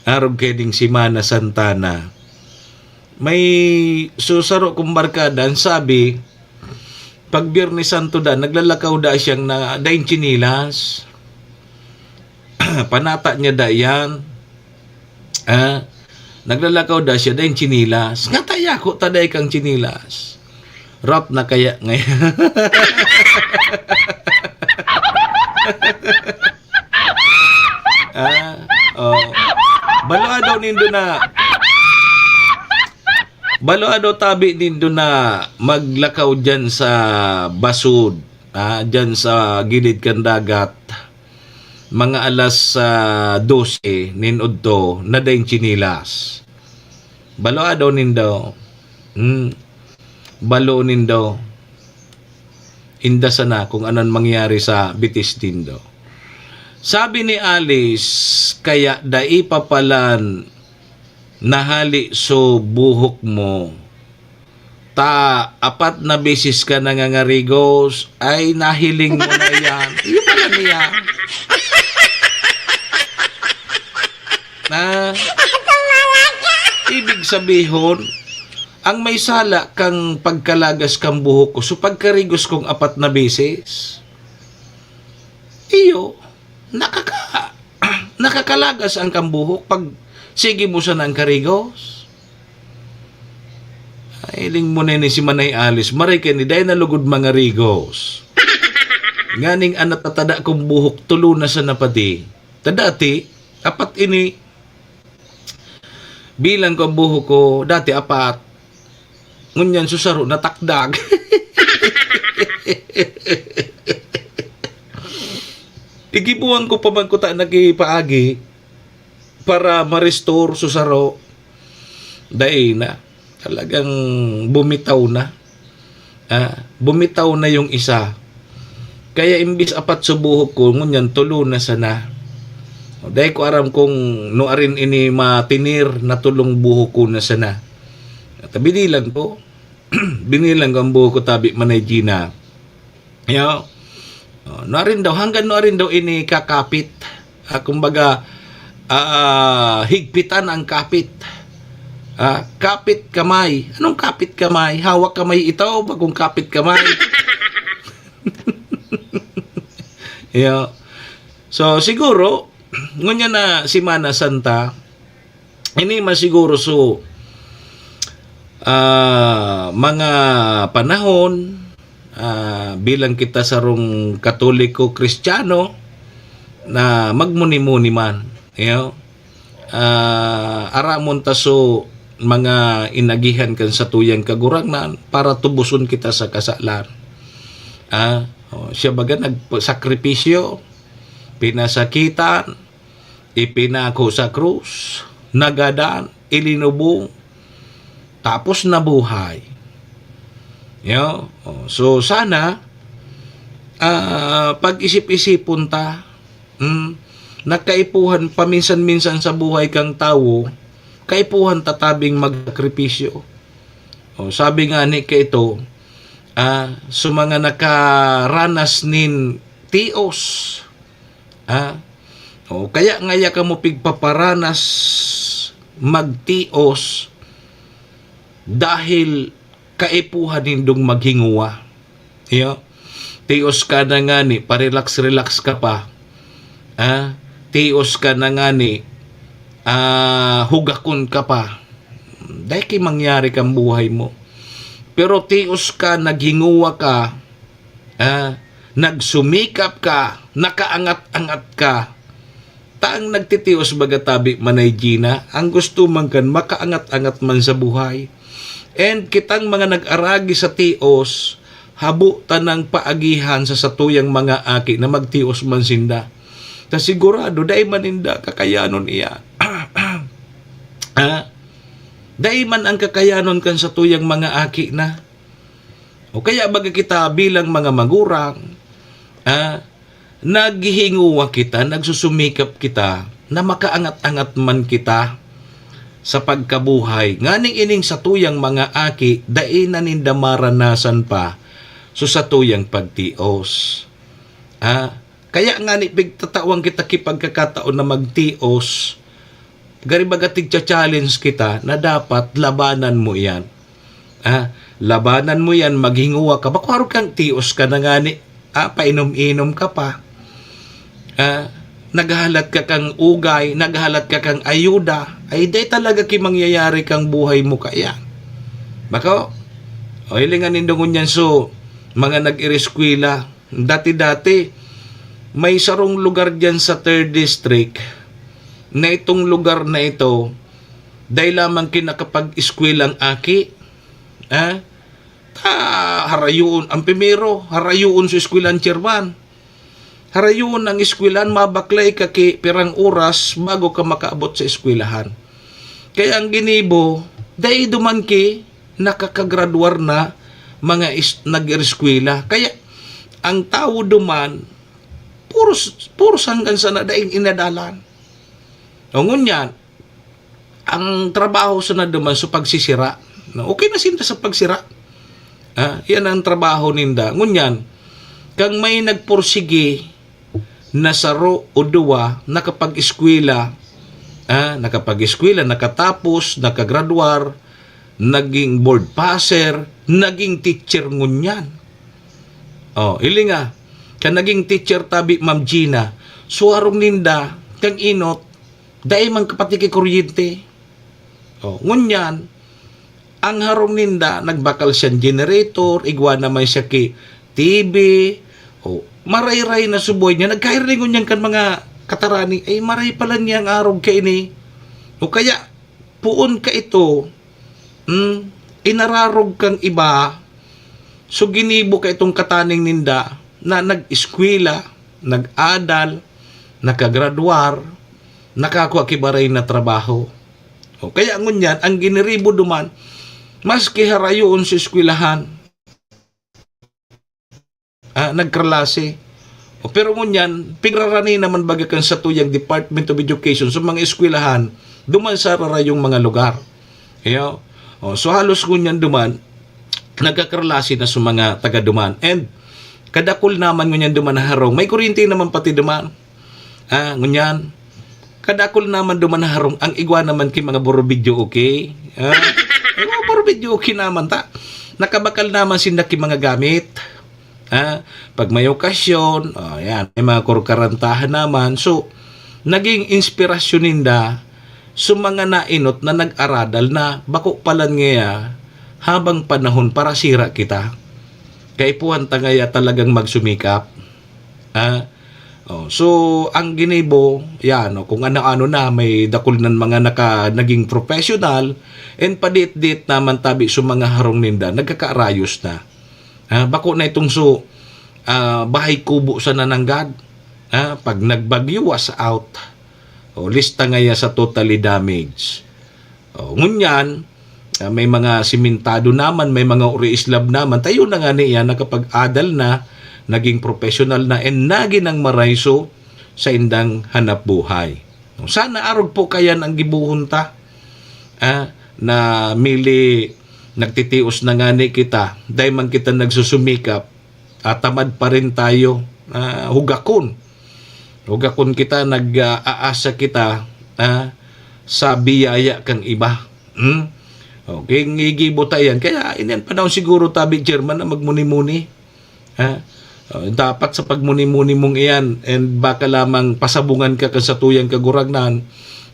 arog keding Simana Santana? May susaro kong barkada, ang sabi, pag Biyernes Santo da, naglalakaw da siyang na daing chinilas. Panata niya da yan. Naglalakaw da siya daing chinilas. Nga tayo ko taday kang chinilas. Rap na kaya ngayon. Baloa daw tabi nindo na maglakaw dyan sa basud, dyan sa gilid kan dagat, mga alas 12 ninudto na daing chinilas. Baloa daw nindo. Balo nindo. Inda sana kung anon mangyari sa bitis nindo. Sabi ni Alice, kaya dai papalan nahali so buhok mo. Ta 4 na beses ka nangangarigos, ay nahiling mo na yan. Iyo pala niya. Ibig sabihin, ang may sala kang pagkalagas kang buhok ko, so pagkarigos kong 4 na beses, iyo, nakakalagas ang kang buhok pag sige mo sa nang karigos. Ailing mo na ni si Manay Alice, marikin ni dahil nalugod mga rigos. Nganing anat tatada kong buhok, tulo na sa napati. Tadati, 4 ini, bilang ko buhok ko, dati 4. Ngunyan susaro na takdag. Igibuhan ko pa man ko ta nagipaagi para ma-restore susaro. Dahil na. Talagang bumitaw na. Bumitaw na yung isa. Kaya imbis apat subuhok ko, ngunyan tulo na sana. Dahil ko aram kung nuarin ini matinir na tulong buhok ko na sana. At binilang ko. Binilang ko ang buhok ko tabi manay Gina. Nuarin daw, hanggang nuarin daw ini kakapit. Kumbaga, higpitan ang kapit. Kapit kamay. Anong kapit kamay? Hawak kamay ito o bagong kapit kamay? So siguro ngunya na Semana Santa ini masiguro so mga panahon bilang kita sarong Katoliko Kristiyano na magmuni-muni man aramon taso mga inagihan kan sa tuyang kagurangnan para tubuson kita sa kasalan. Siya baga nagsakripisyo, pinasakitan, ipinako sa krus, nagadan, ilinubong, tapos nabuhay. So sana pag-isip-isipon ta, nakaipuhan paminsan-minsan sa buhay kang tao, kaipuhan tatabing magsakripisyo. Sabi nga ni ito, so mga nakaranas nin tios, kaya ngaya ka mo pigpaparanas magtios dahil kaipuhan nindong maghinguwa. Tios ka na nga ni, parelax-relax ka pa. Tios ka na nga ni, hugakon ka pa. Dahil kay mangyari kang buhay mo. Pero tios ka, naghinguwa ka, nagsumikap ka, nakaangat-angat ka. Taang nagtitios bagatabi manay Gina, ang gusto man kan makaangat-angat man sa buhay. And kitang mga nag-aragi sa tios, habo tanang paagihan sa satuyang mga aki na magtios man sinda. Ta sigurado, dahil maninda kakayanon iya. Dahil man ang kakayanon kan sa tuyang mga aki na. O kaya baga kita bilang mga magurang, naghihinguwa kita, nagsusumikap kita, na makaangat-angat man kita sa pagkabuhay. Nganing ining sa tuyang mga aki, dahil naninda maranasan pa so sa tuyang pagtios. Kaya nga ni pigtatawang kita kipagkakataon na magtios, garibaga tigcha-challenge kita na dapat labanan mo yan. Labanan mo yan, maghinguwa ka. Bakwaro kang tios ka na nga ni, painom-inom ka pa. Naghahalat ka kang ugay, naghahalat ka kang ayuda, ay day talaga mangyayari kang buhay mo kaya. Bako, hilingan nindungon yan so, mga nag-ireskwila. Dati-dati, may sarong lugar dyan sa 3rd District, na itong lugar na ito, dahil lamang kinakapag-iskwilang aki, harayuon, ang primero, harayuon sa iskwilan chairman. Harayuon ang iskwilan, mabaklay ka pirang oras bago ka makaabot sa iskwilahan. Kaya ang ginibo, dahil duman nakakagraduar na mga nag-ireskwila. Kaya ang tao duman, puros hanggang sa nadaing inadalan. Ngunyan, ang trabaho sa naduman sa pagsisira. Okay na sinta sa pagsira. Yan ang trabaho ninda. Ngunyan, kang may nagpursige na saro o duwa, nakapag-eskwela, nakatapos, nakagraduar, naging board passer, naging teacher ngunyan. Ili nga, kan naging teacher tabi Ma'am Gina, suwarong ninda, kang inot, dahil man kapatiki kuryente. Ngunyan, ang harong ninda, nagbakal siyang generator, igwa naman siya ki TV, maray-ray na suboy niya, nagkairingon niyan kan mga katarani, ay maray pala niya ang arog ka ini. Kaya, puon ka ito, inararog kang iba, so ginibo ka itong kataning ninda, na nag-eskwela, nag-adal, nakagraduar, nakakuha kibaray na trabaho. Kaya ngunyan, ang giniribo duman, Maski harayoon sa eskwelahan, nagkralase. Pero ngunyan, pigrarani naman baga kan sa tuyang Department of Education sa mga eskwelahan, duman sa rarayong mga lugar. So halos ngunyan duman, nagkakralase na sa mga taga-duman. And kadakol naman ngunyan duman na harong, may kuryente naman pati duman. Ngunyan, kadakol naman duman na harong, ang igwa naman kay mga borobidyo, okay? Mga borobidyo, okay naman ta. Nakabakal naman sinda ki mga gamit. Pag may okasyon, may mga kurkarantahan naman. So, naging inspirasyon ninda sa mga nainot na nag-aradal na bako palan ngaya habang panahon para sira kita. Kay puwan ngaya talagang magsumikap. So, ang ginibo, kung ano-ano na, may dakol ng mga naging professional, and padit-dit naman tabi sa mga harong ninda, nagkakaarayos na. Bako na itong bahay kubo sa nananggad. Pag nagbagyo, was out. Lista ngaya sa totally damaged. Ngunyan, may mga simentado naman, may mga uri-islab naman. Tayo na nga niya na kapag adal na, naging professional na, and naginang marayso sa indang hanap buhay. Sana arog po kayan ang gibuhunta na mili nagtitios na nga ni kita, dahil man kita nagsusumikap, tamad pa rin tayo, hugakon kita, nag-aasa kita sa biyaya kang iba. Okay, ngigibo tayan. Kaya inian pa daw siguro tabi German na magmuni-muni. Dapat sa pagmuni-muni mong iyan, and baka lamang pasabungan ka sa tuyang kaguragnan,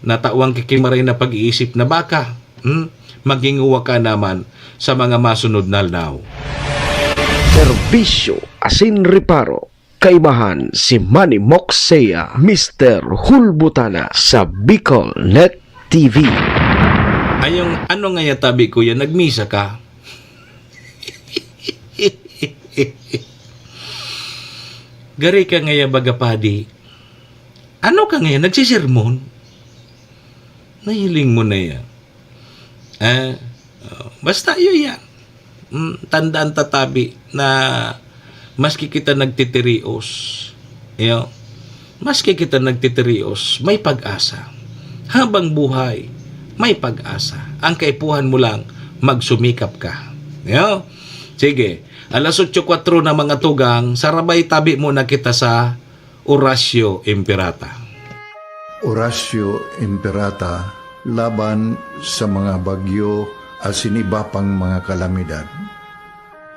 natawang kikimaray na pag-iisip na baka maginguwa ka naman sa mga masunod na aldaw. Serbisyo asin reparo, kaibahan si Manny Moxea, Mr. Hulbutana sa Bicol Net TV. Ayong ano nga yatabi ko yan, nagmisa ka? Gari ka nga bagapadi. Ano ka nga nagsisirmon? Nahiling mo na yan. Basta yun yan. Tandaan tatabi na maski kita nagtitirios, maski kita nagtitirios, may pag-asa. Habang buhay, may pag-asa. Ang kaipuhan mo lang, magsumikap ka. Sige, 8:04 na mga tugang, sarabay tabi muna kita sa Horacio Imperata. Horacio Imperata, laban sa mga bagyo at siniba pang mga kalamidad.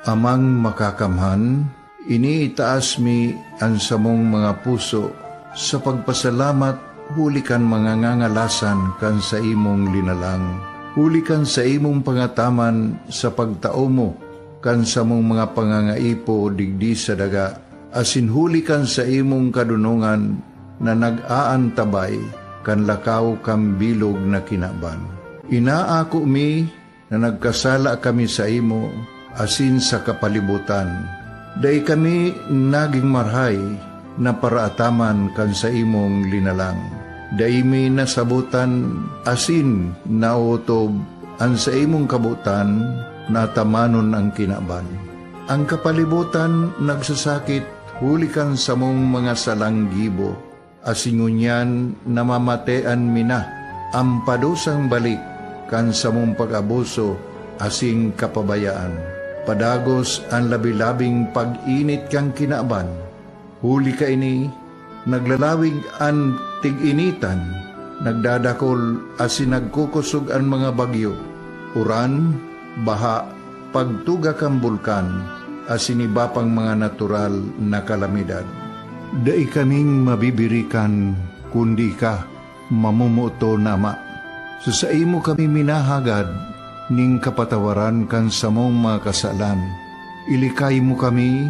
Amang makakamhan, iniitaas mi ang samong mga puso sa pagpasalamat, hulikan mga ngangalasan kan sa imong linalang. Hulikan sa imong pangataman sa pagtao mo, kan sa mong mga pangangaipo digdi sa daga, asin hulikan sa imong kadunungan na nag-aantabay, kan lakaw kang bilog na kinaban. Inaako mi na nagkasala kami sa imo, asin sa kapalibutan. Day kami naging marhay na paraataman kan sa imong linalang. Day mi nasabutan, asin nautob ang sa imong kabutan, natamanon ang kinaban. Ang kapalibutan nagsasakit, hulikan sa mong mga salanggibo, asingunyan namamatean mina, ang padusang balik, kan sa mong pag-abuso, asing kapabayaan. Padagos ang labi-labing pag-init kang kinaban. Huli ka ini, naglalawig ang tig-initan, nagdadakol asin nagkukusog ang mga bagyo. Uran, baha, pagtuga kang bulkan, asin iba pang mga natural na kalamidad. Dai kaming mabibirikan, kundi ka, mamumuto na ama. Sa imo kami minahagad, ning kapatawaran kan samong mga kasalan. Ilikay mo kami,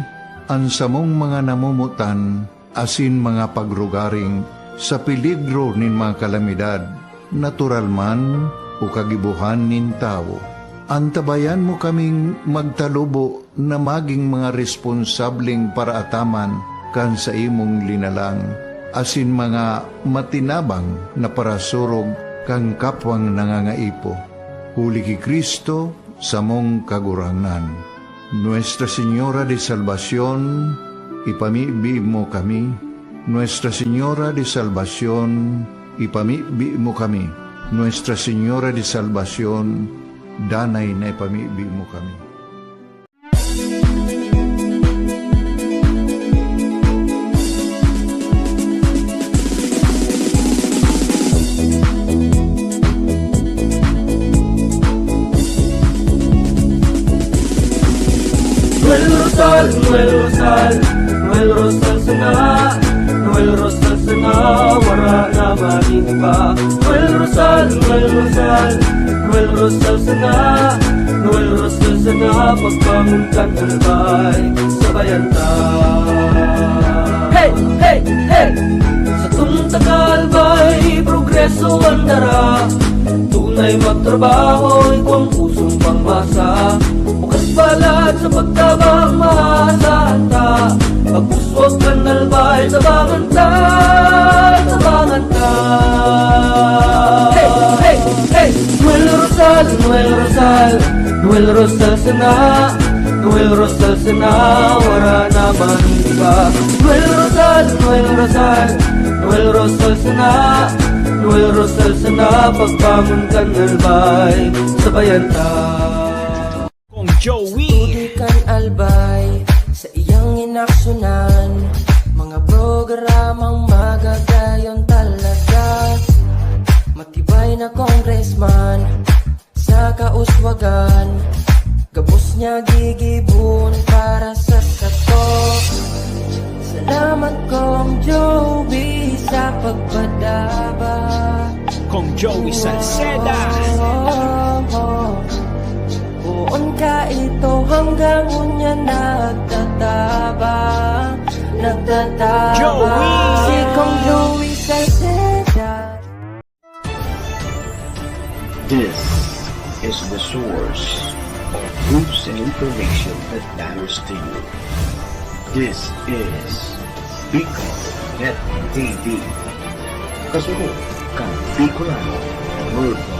ang samong mga namumutan, asin mga pagrugaring, sa peligro nin mga kalamidad, natural man o kagibuhan nin tao. Antabayan mo kaming magtalubo na maging mga responsableng paraataman kan sa imong linalang, asin mga matinabang na parasurog kang kapwang nangangaipo. Huli ki Kristo, sa mong kagurangan. Nuestra Señora de Salvación, ipamibi mo kami. Nuestra Señora de Salvación, ipamibi mo kami. Nuestra Señora de Salvación, danay na ipamibi mo kami. Noel Rosal, Noel Rosal, Noel Rosal sana, Noel Rosal sana, wala na maniba. Noel Rosal, Noel Rosal, Noel Rosal sana, Noel Rosal sana, pagbangon ka nalbay, sabayan ta. Hey, hey, hey! Sa tuntagal ba'y progreso ang dara, tunay magtrabaho, ikaw ang pusong pangmasa. Bukas balat sa pagtabang maasahan ta, pagpuswag ka nalbay, sabangan ta, sabangan ta. Hey, hey, hey! Noel Rosal, Noel Rosal, Noel Rosal sana, Noel Rosal sana, wala naman iba. Noel Rosal, Noel Rosal, Noel Rosal sana, Noel Rosal sana, pagbangon ka nalbay, sabayan ta. Tudikan albay sa iyang inaksyonan, mga programang magagayon talaga. Matibay na congressman sa kauswagan, gabos niya gigibon para sa sato. Salamat Kong Joey sa pagpadaba, Kong Joey Salceda. Buon ka ito hanggang unya nagtataba, nagtataba. Joey! Si Kong Joey Salceda. This is the source of news and information that matters to you. This is Bicol Net TV. Kasunod kang Bicolano Worldwide.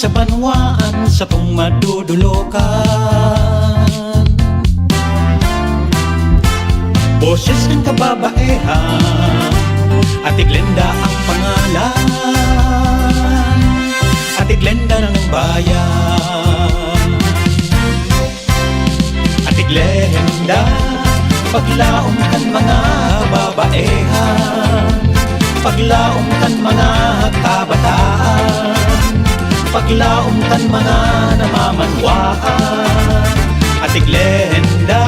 Sa banwaan sa tong madudulokan, boses ng kababaehan, Ate Glenda ang pangalan, Ate Glenda ng bayan. Ate Glenda, paglaom kan mga babaehan, paglaom kan mga kabataan, paglaom kan mga namamanwaan. Ate Glenda,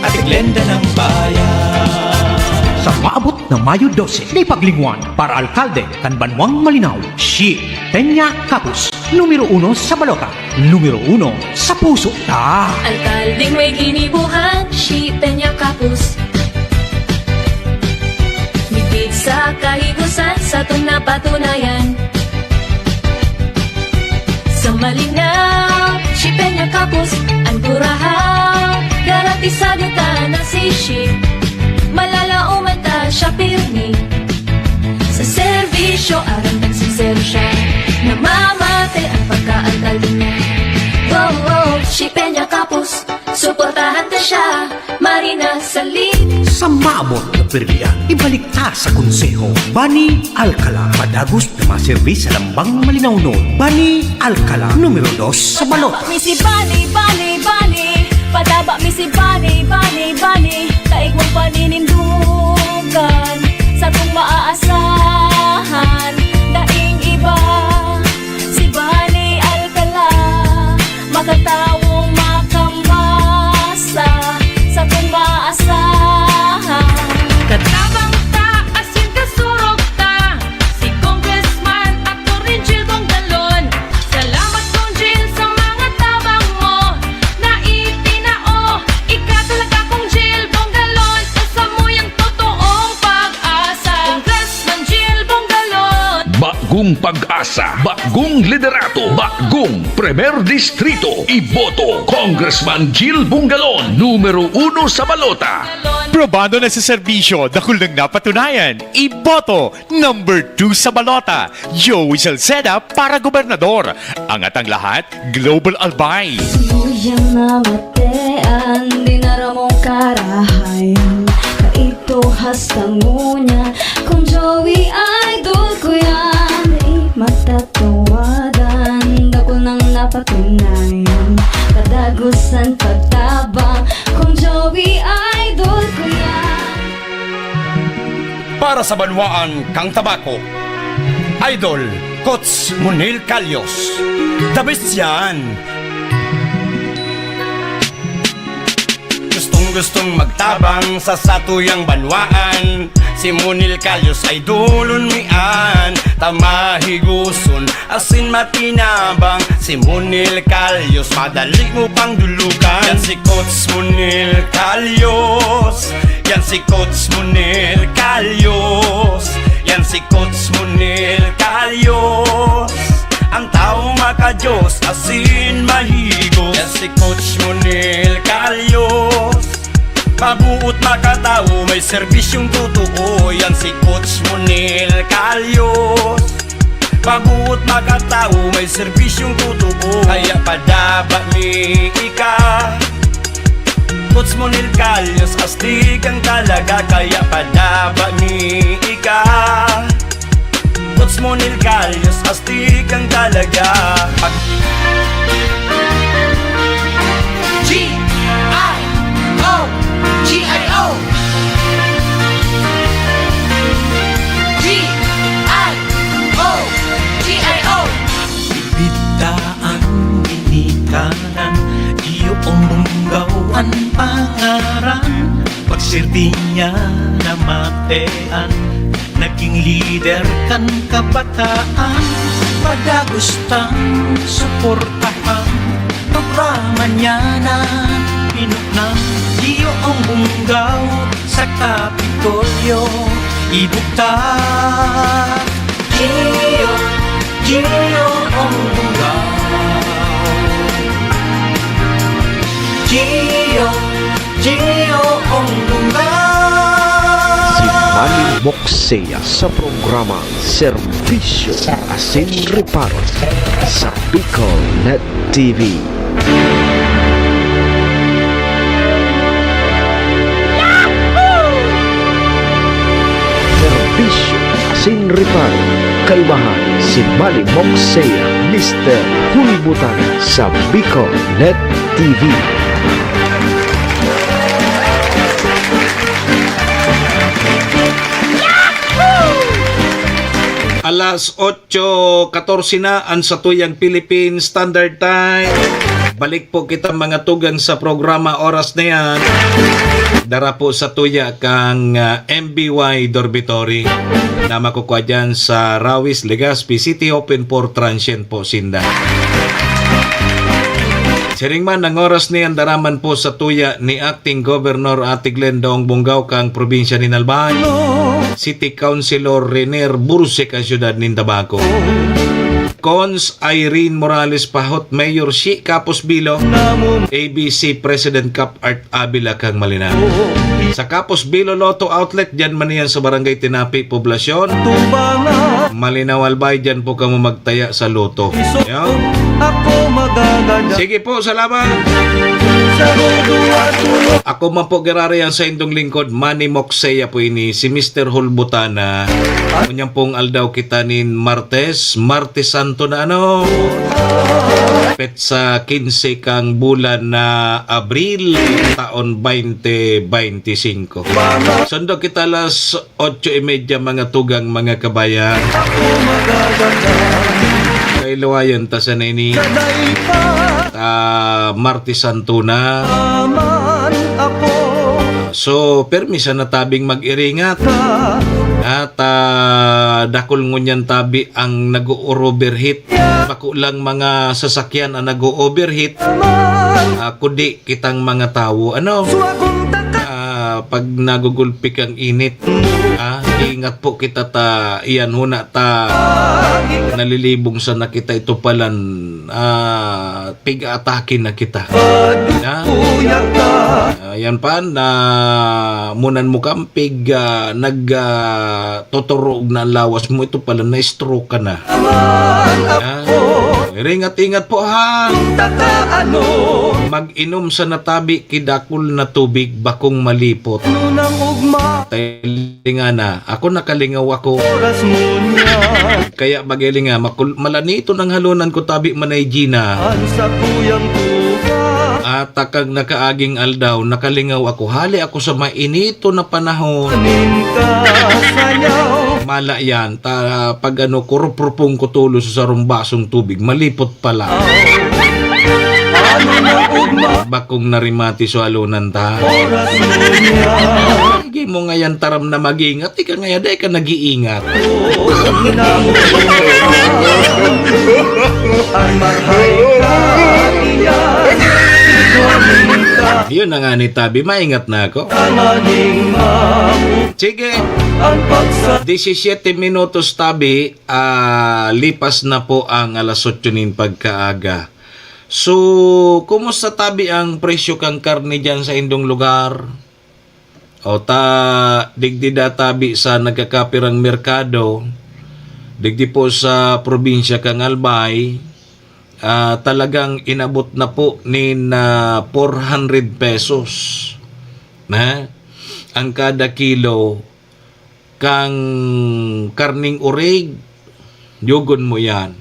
Ate Glenda ng bayan. Sa maabot na Mayo 12, na paglingwan para alkalde kan Banwang Malinaw, si Peña Capus, numero 1 sa balota, numero 1 sa puso ta. Alkaldeng may ginibuhan, si Peña Capus. Mitid sa kahigusan sa itong napatunayan. Sa malinaw, si Peña Capus, ang kurahaw, garantisado ta na si Shi. Malalauman ta siya pirmi. Sa serbisyo, aram ng sincero siya, namamatay ang pagkaalkalde niya. Oh, oh, si Peña Capus, suportahan ta siya, marina sa linis. Sa maabot na pirmiya, ibalik ta sa konseho. Bani Alcala, padagos na maservis sa Lambang Malinaw noon. Bani Alcala, numero 2 sa balota. Misi Bani, Bani, Bani, padaba misi Bani, Bani, Bani, taig mong paninindugan sa kung maaasahan. Daing iba, si Bani Alcala, makatawong makamasa sa kung maaasahan. Katabang ta, asin kasurog ta, si Congressman Atty. Jill Bongalon. Salamat Kong Jill sa mga tabang mo, na itinao, ika talaga Kong Jill bagong pag-asa, bagong liderato, bagong Premier Distrito. Iboto Congressman Jill Bungalon, numero 1 sa balota. Probado na sa serbisyo, dakul nang napatunayan. Iboto, number 2 sa balota. Joey Salceda para gobernador. Angat ang lahat, Global Albay. Suyang namatean, dinara mong karahayan. Kaito hastang ngunya, kung Joey idol ko yan. Di matatawadan, dakul nang napatunayan. Kadagusan pagtabang, kung Joey idol ko yan. Para sa banwaan kang tabako, Idol Coach Munil Calyos. The best yan. Gustong magtabang sa satuyang banwaan, si Munil Calyos ay dulon mian. Tamahiguson asin matinabang, si Munil Calyos madali mo pang dulukan. Yan si Coach Munil Calyos, yan si Coach Munil Calyos, yan si Coach Munil Calyos. Ang tao makajos asin mahigos. Yan si Coach Munil Calyos, mabuot makatao, may serbisyong totoo. Yan si Coach Munil Calyos, mabuot makatao, may serbisyong totoo. Kaya padaba mi ika, Coach Munil Calyos, astig ang talaga. Kaya padaba mi ika, Coach Munil Calyos, astig ang talaga. G-I-O G-I-O G-I-O Bitaan, binikanan, iyong munggawan pangaran. Pagsirti niya na matean, naging leader kan kabataan. Padagustang suportahan, programa niya na pinuknang. Iyong munggaw sa Kapitolyo ibukta. Iyong munggaw, iyong munggaw. Si Manny Moxea sa programa Serbisyo Asin Reparo sa Bicol Net TV. Serbisyo Asin Reparo, kaibahan si Manny Moxea, Mr. Hulbutana sa Bicol Net TV. Alas 8:14 na ang satuyang Philippine Standard Time. Balik po kita mga tugang sa programa oras na yan. Dara po sa tuya kang MBY Dormitory na makukuha dyan sa Rawis, Legazpi City, open for transient po sinda. Siringman ang oras na yan daraman po sa tuya ni Acting Governor Ate Glendong Bungaw kang probinsya ni Albay, City Councilor Rener Bursek ang syudad ni Tabaco, Cons Irene Morales Pahot, Mayor Shi Capos Bilo, ABC President Cap Art Abila kang Malinaw. Sa Capos Bilo Lotto Outlet, dyan man yan sa Barangay Tinapi, Poblasyon Malinaw Albay, dyan po kamo magtaya sa Loto. Sige po, salamat. Ako man po garari ang sa indong lingkod, Manny Moxea po ini, si Mr. Hulbutana. Kunyang pong aldaw kita nin Martes Santo na ano. Petsa 15 kang bulan na Abril, taon 2025. Sundo kita alas 8:30 mga tugang mga kabayan. Kay luwayan ta sa nini Martes Santo na. So permisa na tabing mag-iringat at dakol ngunyan tabi ang nag-overheat. Makulang mga sasakyan ang nag-overheat, kundi kitang mga tao pag nagugulpi kang init. Ingat po kita ta, iyan huna ta nalilibong sa nakita ito palan pig-atake na kita. Yan pa na munan mo kampig nagtotorog na lawas mo ito pala na stroke ka na. Ingat-ingat po ha. Mag-inom sa natabi kidakul na tubig bakong malipot. Nga na, ako nakalingaw ako. Kaya magaling nga, malanito ng halunan ko tabi manay Gina. At takag nakaaging aldaw, nakalingaw ako. Hali ako sa mainito na panahon. Mala yan, pag kurupropong ko tulo sa rumbasong tubig, malipot pala. Bakong narimati sa halunan ta. Hindi mo ngayon taram na mag-iingat, ika ngayon dahil ka nag-iingat. Yun na nga ni Tabi, maingat na ako. Sige, 17 minutos Tabi, lipas na po ang alas 8 nin pagkaaga. So, kumusta Tabi ang presyo kang karne dyan sa indong lugar? O digdida Tabi sa nagkakapirang merkado, digdi po sa probinsya kang Albay, talagang inabot na po ni 400 pesos na ang kada kilo kang karning urig. Yugon mo yan,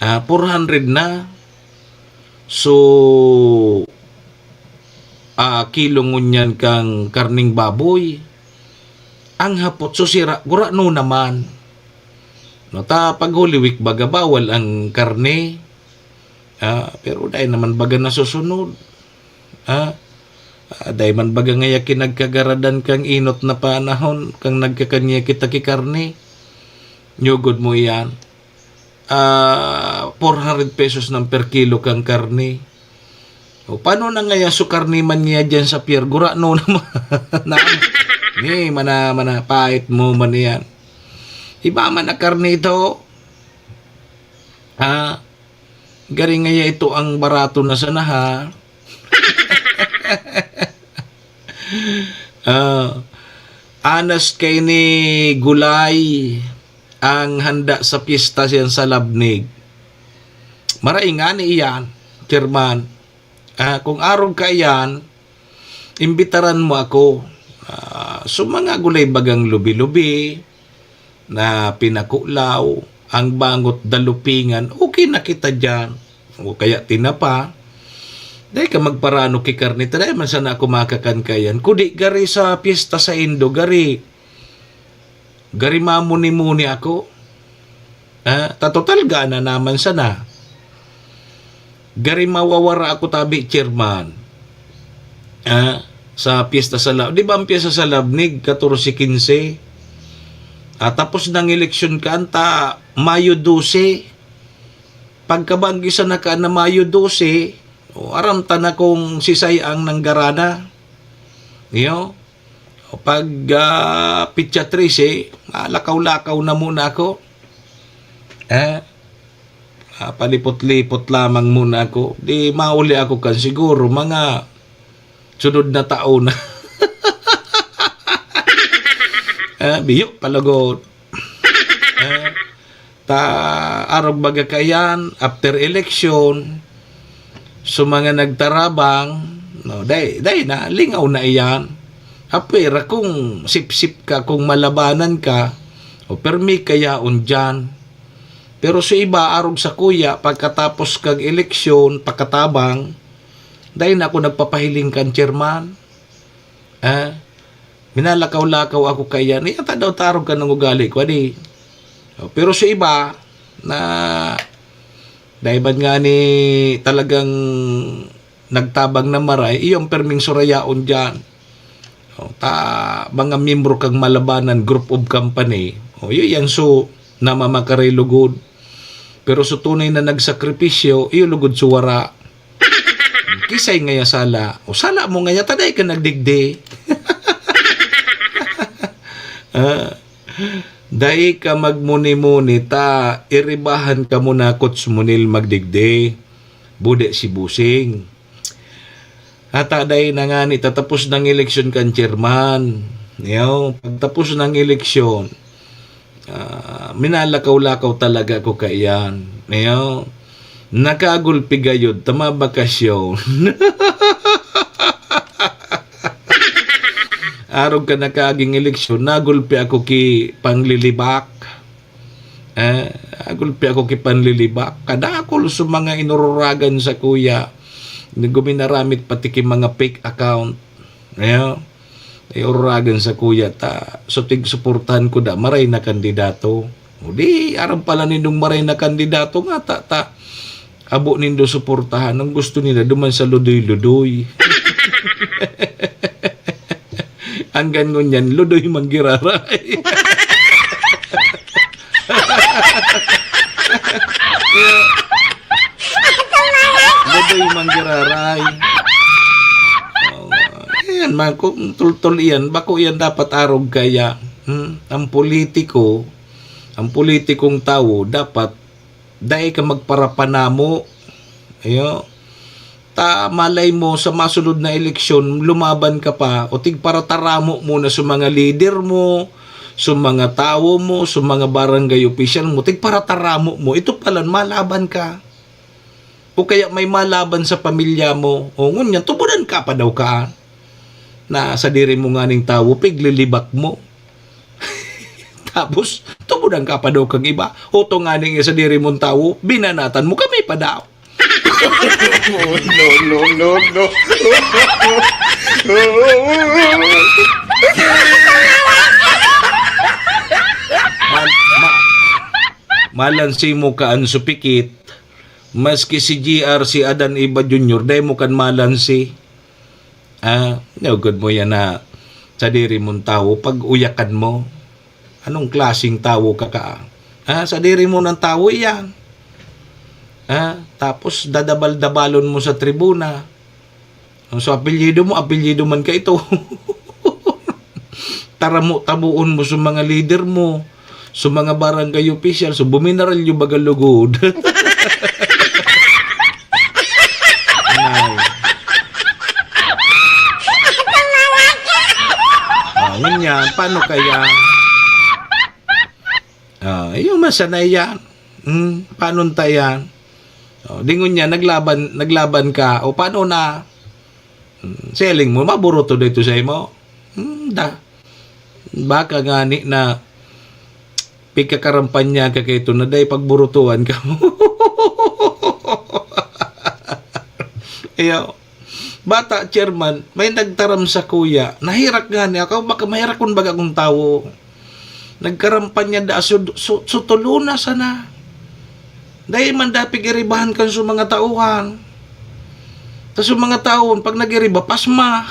400 na. So kilo ngunyan kang karning baboy ang hapot susira gura no naman no ta pag Holy Week baga bawal ang karne. Pero dahil naman baga nasusunod. Dahil man baga ngaya kinagkagaradan kang inot na panahon kang nagkakanya kita kikarne. Nyugod mo yan. 400 pesos ng per kilo kang karne. O paano na ngaya so karne man niya dyan sa pier? Gura no naman. Mana pait mo man yan. Iba man na karne ito. Garing ngaya ito ang barato na sana ha. Anas kay ni gulay ang handa sa pista siyan sa labnig. Maraingan iyan, Chairman. Kung arog ka iyan, imbitaran mo ako. So mga gulay bagang lubi-lubi na pinakulaw, ang bangot dalupingan, okay na kita dyan. O kaya tinapa. Dahil ka magparano kay karnita, dahil man sana ako makakan kayan. Kudi gari sa piyesta sa Indo, gari mamuni-muni ako. Tatotal gana naman sana. Gari mawawara ako Tabi, Chairman. Sa piyesta sa Labnig. Di ba ang piyesta sa Labnig, 14-15? Tapos ng eleksyon ka, anta, Mayo 12. Pagkabanggi sa naka na Mayo 12, aramta na kung sisayang ng garana. Pag pitsa 13, lakaw-lakaw na muna ako. Palipot-lipot lamang muna ako. Di mauli ako kan siguro mga sunod na taon na. Biyo palagot. Arog baga kayan after election. So mga nagtarabang, no, day na lingaw na iyan. Apera kung sip-sip ka, kung malabanan ka, o permi kayaon dyan. Pero sa iba, arog sa kuya, pagkatapos kag eleksyon, pagkatabang, dahil na ako nagpapahiling kan Chairman. Minalakaw-lakaw ako kaya, niyata daw tarog ka ng ugali ko, adi. Pero sa iba, na dahil ba nga ni talagang nagtabang na maray, iyong perming surayaon dyan. Mga membro kang malabanan, group of company, yun so, namamakaray lugod. Pero sa tunay na nagsakripisyo, iyo lugod suwara. Kisay ngaya sala. Sala mo ngaya, taday ka nagdigdi. Dai ka magmuni-muni ta, iribahan ka muna Coach Munil magdigde. Bude si Busing. Hata dai na nga ni tatapos ng eleksyon kan chairman. Pagtapos ng eleksyon, minalakaw-lakaw talaga ko kaiyan. Nakagulpi gayod, tama bakasyon. Araw ka nakaging eleksyon, nagulpi ako ki panglilibak. Nagulpi ako ki panlilibak. Kadakol sa mga inururagan sa kuya. Guminaramit pati ki mga fake account. Ururagan sa kuya ta. So tig-suportahan ko da, maray na kandidato. Di, aram pala nindong maray na kandidato nga ta. Abo nindo suportahan. Ang gusto nila, duman sa ludoy-ludoy. Hanggang ngunyan, ludoy manggiraray. Ludoy manggiraray. Ayan, kung tultol iyan, bako iyan dapat arog kaya. Ang politikong tao, dapat dahil ka magparapanamo. Malay mo sa masunod na eleksyon, lumaban ka pa o tigparataramo muna sa mga leader mo, sa mga tao mo, sa mga barangay official mo, tigparataramo mo. Ito pala, malaban ka. O kaya may malaban sa pamilya mo. O ngunyan, tubunan ka pa daw ka. Na sa diri mo nga ning tao, piglilibak mo. Tapos, tubunan ka pa daw kang iba. O to nga ning sa diri mong tao, binanatan mo kami pa daw. No. Malansi mo kaan supikit. Maski si GR, si Adan Iba Jr., dahil mo kan malansi. Good mo yan na sa diri mong tao, pag uyakan mo, anong klaseng tao ka ka? Sa diri mo ng tao yan. Tapos dadabal-dabalon mo sa tribuna. So apelyido man ka ito. Tabuon mo sa mga leader mo, sa mga barangay official, so bumineral yung bagalugod. Ganyan, paano kaya? Yung masanay yan. Paano tayan? Dingon niya, naglaban ka. O paano na? Selling mo, maburuto dito sa imo. Baka gani na pikakarampanya ka kayto na day pagburutuan ka mo. Bata, chairman, may nagtaram sa kuya. Nahirak nga niya. Ako, baka mahirakon baga kong tao. Nagkarampanya da sutuluna sana. Dahil man dapig iribahan kan sa mga tauhan. Tapos sa mga taon, pag nag-iriba, pasma.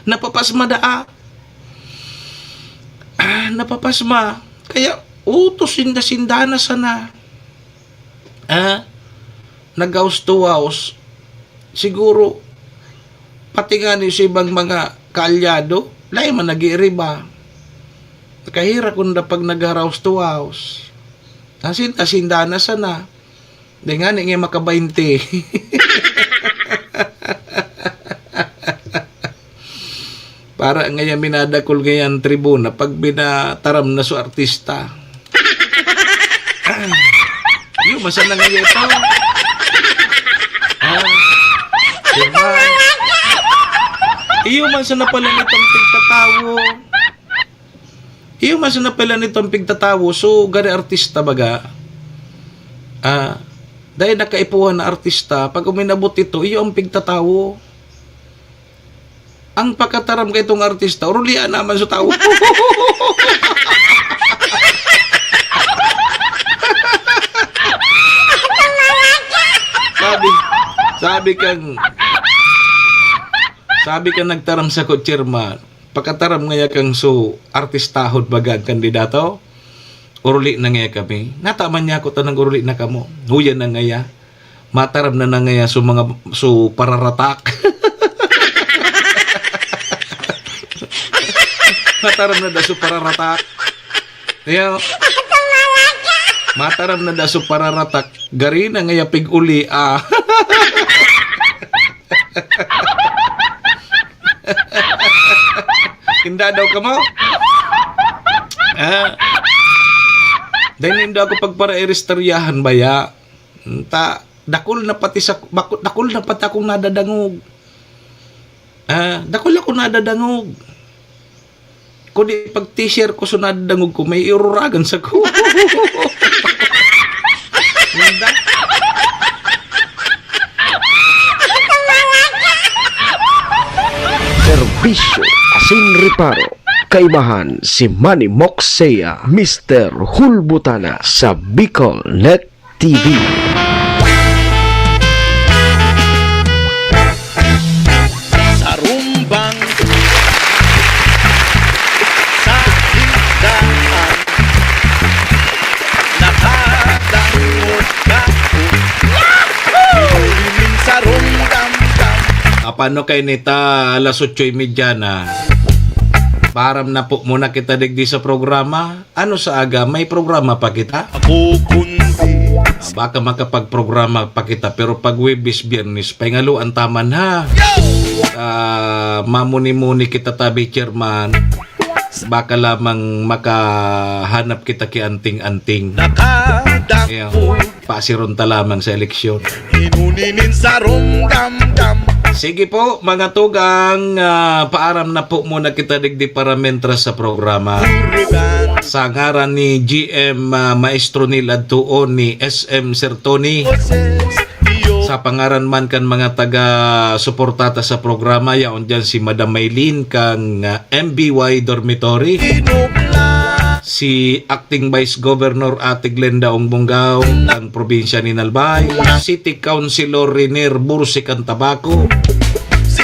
Napapasma daa. Napapasma. Kaya, utos sinda-sindana sana. Nag-house to house. Siguro, pati nga sa ibang mga kalyado, lahi man nag-iriba. Nakahira kung na pag nag-house to house. Sindana sana. Di nga nga maka-20. Para ngayon minadakol ngayon tribuna pag binataram na sa artista. Yung masan na ngayon ito. Iyo man sa napala nitong pigtatawo. Iyo man sa napala nitong pigtatawo. So, gari artista baga. Dahil nakaipuhan na artista, pag uminabot ito, iyo ang pigtatawo. Ang pagkataram ka itong artista, urulian naman sa tao. Sabi kang nagtaram sa chairman, pagkataram ngaya kang so artistahod baga ang kandidato, uruli na ngaya kami. Nataman niya ako tanang uruli na kamo. Huyan na ngaya. Mataram na ngaya so mga so pararatak. Mataram na daso pararatak. Kaya, mataram na daso pararatak. Gari na ngayapig uli, Hinda daw ka mo? Dahil hindi ako pagpara-eristaryahan baya. Dakol na pati akong nadadangog. Dakol ako nadadangog. Kundi pag t-shirt ko so nadadangog ko, may iruragan sa ko. Hinda. Serbisyo asin reparo. Kaibahan si Manny Moxea, Mr. Hulbutana sa Bicol Net TV. Sa rumbang sa higdaan nakadangos ka Inulimin sa rumdam. Paano kayo nita alas 8:30 na? Param na po muna kita digdi sa programa. Ano sa aga? May programa pa kita? Ako kundi baka makapag-programa pa kita. Pero pag Webis, Biyernes, pengaluan taman ha. Mamuni-muni kita tabi, Chairman. Baka lamang makahanap kita ki anting-anting. Pasironta lamang sa eleksyon. Inuninin sa rumdam-dam. Sige po, mga tugang, paaram na po muna kita digdi para mentras sa programa. Sa ngaran ni GM Maestro Nil Adtuon ni SM Sir Tony. Sa pangaran man kan mga taga-suportata sa programa, yaon dyan si Madam Maylin kang MBY Dormitory. Si Acting Vice Governor Ate Glenda Ongbongao ng probinsya ni Nalbay, City Councilor Renier Bursik ang Tabaco,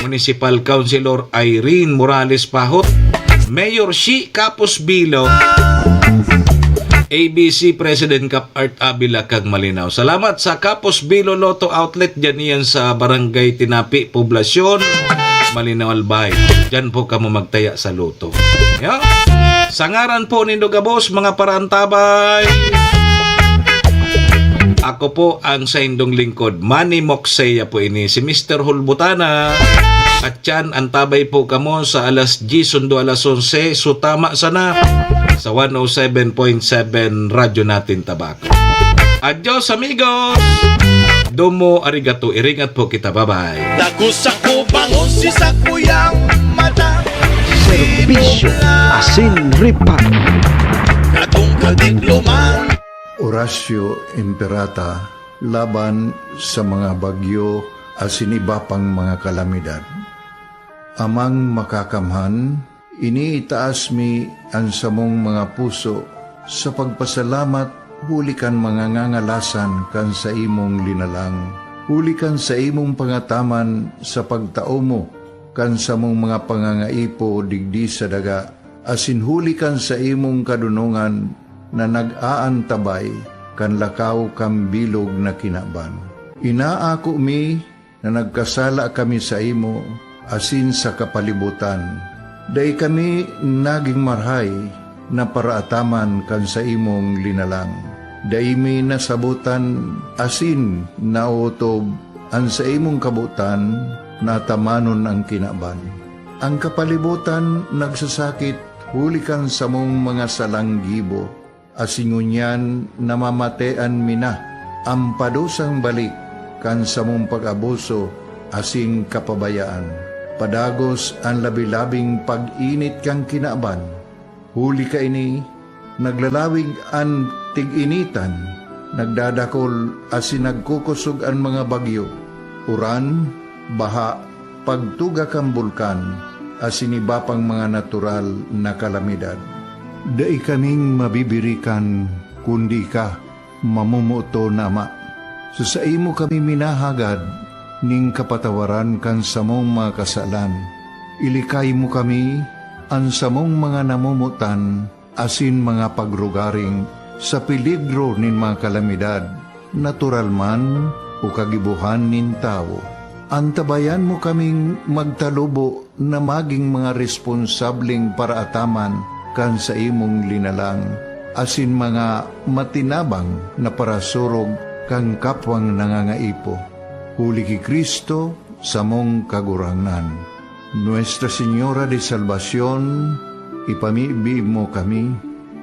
Municipal Councilor Irene Morales Pahot, Mayor Shi Capos Bilo, ABC President Cap Art Abila kag Malinaw. Salamat sa Capos Bilo Lotto Outlet dyan yan sa Barangay Tinapi, Poblasyon, Malinaw Albay. Dyan po kamo magtaya sa loto. Yeah. Sa ngaran po ni Dugabos, mga parantabay, ako po ang sa indong lingkod, Manny Moxea po ini, si Mr. Hulbutana. At yan, antabay po kamo sa alas 10 sundo alas 11, so tama sana sa 107.7 radyo natin Tabaco. Adios amigos! Domo arigato, iringat po kita, bye-bye. Dagusa ko bangon si sa kuyang mata. Serbisyo asin reparo. Katong kadigluman. Horacio Imperata laban sa mga bagyo asin iba pang mga kalamidad. Amang makakamhan, iniitaas mi ang samong mga puso sa pagpasalamat. Huli kan mga ngangalasan kan sa imong linalang. Huli kan sa imong pangataman sa pagtao mo, kan sa mong mga pangangaipo digdi sa daga. Asin huli kan sa imong kadunungan na nag-aantabay kan lakaw kam bilog na kinaban. Inaako mi na nagkasala kami sa imo, asin sa kapalibutan. Day kami naging marhay na paraataman kan sa imong linalang. Daimi nasabutan asin nautob ang sa imong kabutan natamanon ang kinaban. Ang kapalibutan nagsasakit hulikan sa mong mga salanggibo asingunyan namamatean mina ang padusang balik kan sa mong pag-abuso asing kapabayaan. Padagos ang labi-labing pag-init kang kinaban. Huli ka ini naglalawig ang tig-initan, nagdadakol asin nagkukusog ang mga bagyo, uran, baha, pagtuga kang bulkan, asin iba pang mga natural na kalamidad. Dai kaming mabibirikan, kundi ka, mamumuto nama. Sa imo kami minahagad, ning kapatawaran kan samong mga kasalan. Ilikay mo kami, ang samong mga namumutan, asin mga pagrugaring sa peligro nin mga kalamidad, natural man o kagibuhan nin tao. Antabayan mo kaming magtalubo na maging mga responsabling paraataman kan sa imong linalang, asin mga matinabang na parasurog kang kapwang nangangaipo. Huli ki Kristo sa mong kagurangan. Nuestra Señora de Salvación, ipamibi mo kami.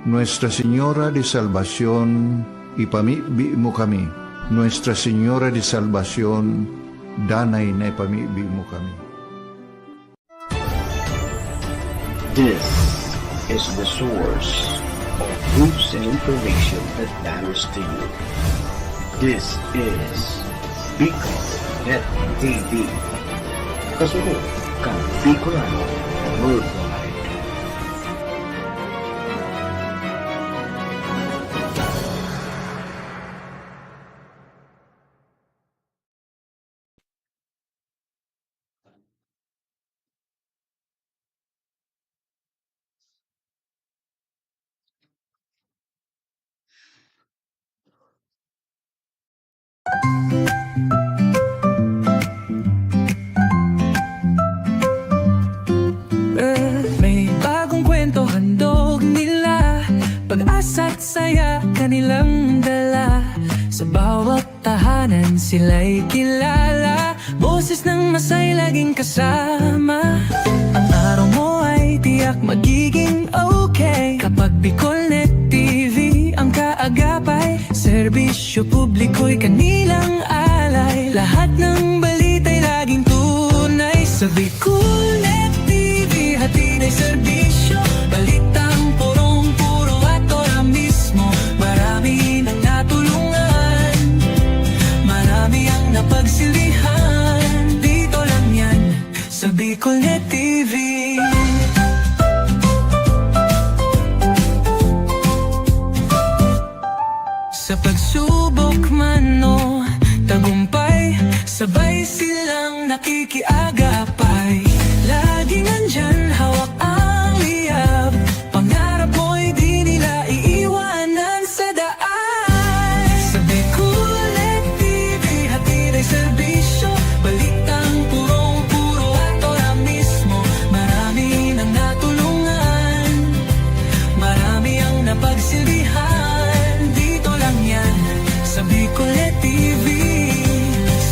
Nuestra Señora de Salvación, ipamibi mo kami. Nuestra Señora de Salvación, danay na ipamibi mo kami. This is the source of news and information that matters to you. This is Bicol Net TV. Kasunod kang Bicolano Worldwide. May bagong kwento handog nila, pag-asa't saya kanilang dala. Sa bawat tahanan sila'y kilala, boses ng masay laging kasama. Ang araw mo ay tiyak magiging okay kapag Bicolnet TV ang kaagapay. Serbisyo publiko'y kanilang alay, lahat ng balita'y laging tunay. Sa Bicolnet TV hatid ay serbisyo, balitang purong-puro at ora mismo. Marami nang natulungan, marami ang napagsilbihan. Dito lang yan sa Bicolnet TV. Sa pagsubok man o tagumpay, sabay silang nakikiagapay. Laging nandyan, hawak ang liyab, pangarap mo'y di nila iiwanan sa daan. Sa Bicolnet TV hatid ay serbisyo, balitang purong-puro at ora mismo. Marami nang natulungan, marami ang napagsilbihan. Dito lang yan sa Bicolnet TV.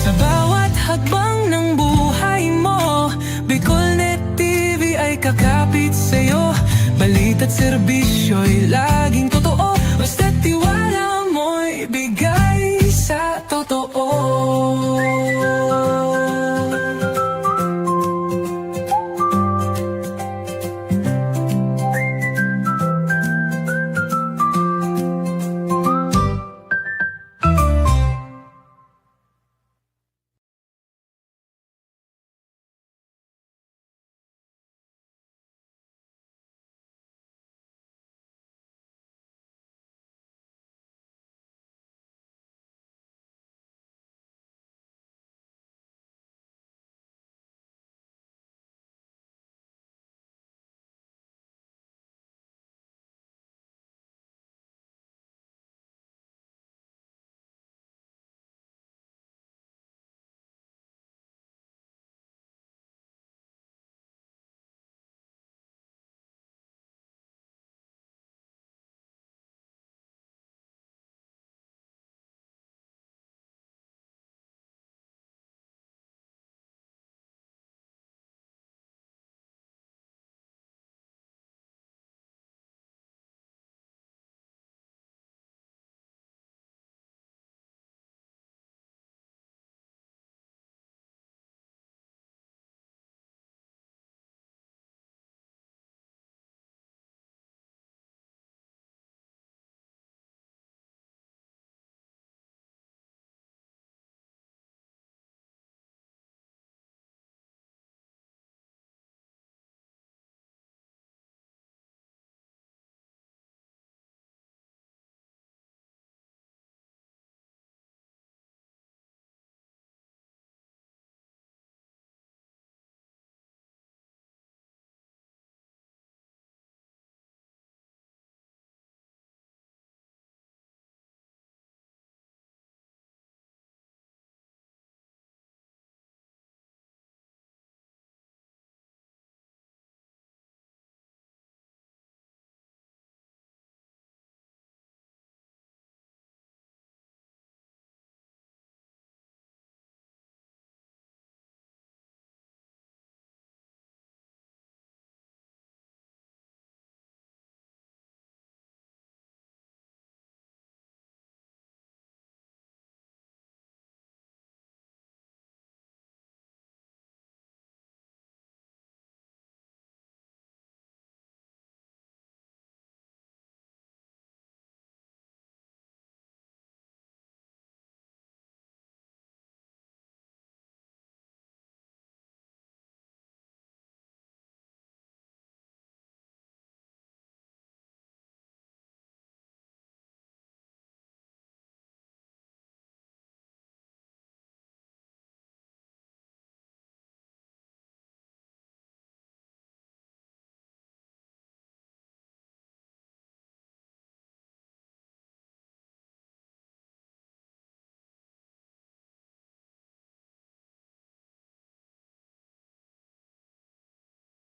Sa bawat hakbang ng buhay mo, Bicolnet TV ay kakapit sa'yo. Balita't serbisyo'y laging totoo, basta't tiwala mo'y bigay sa totoo.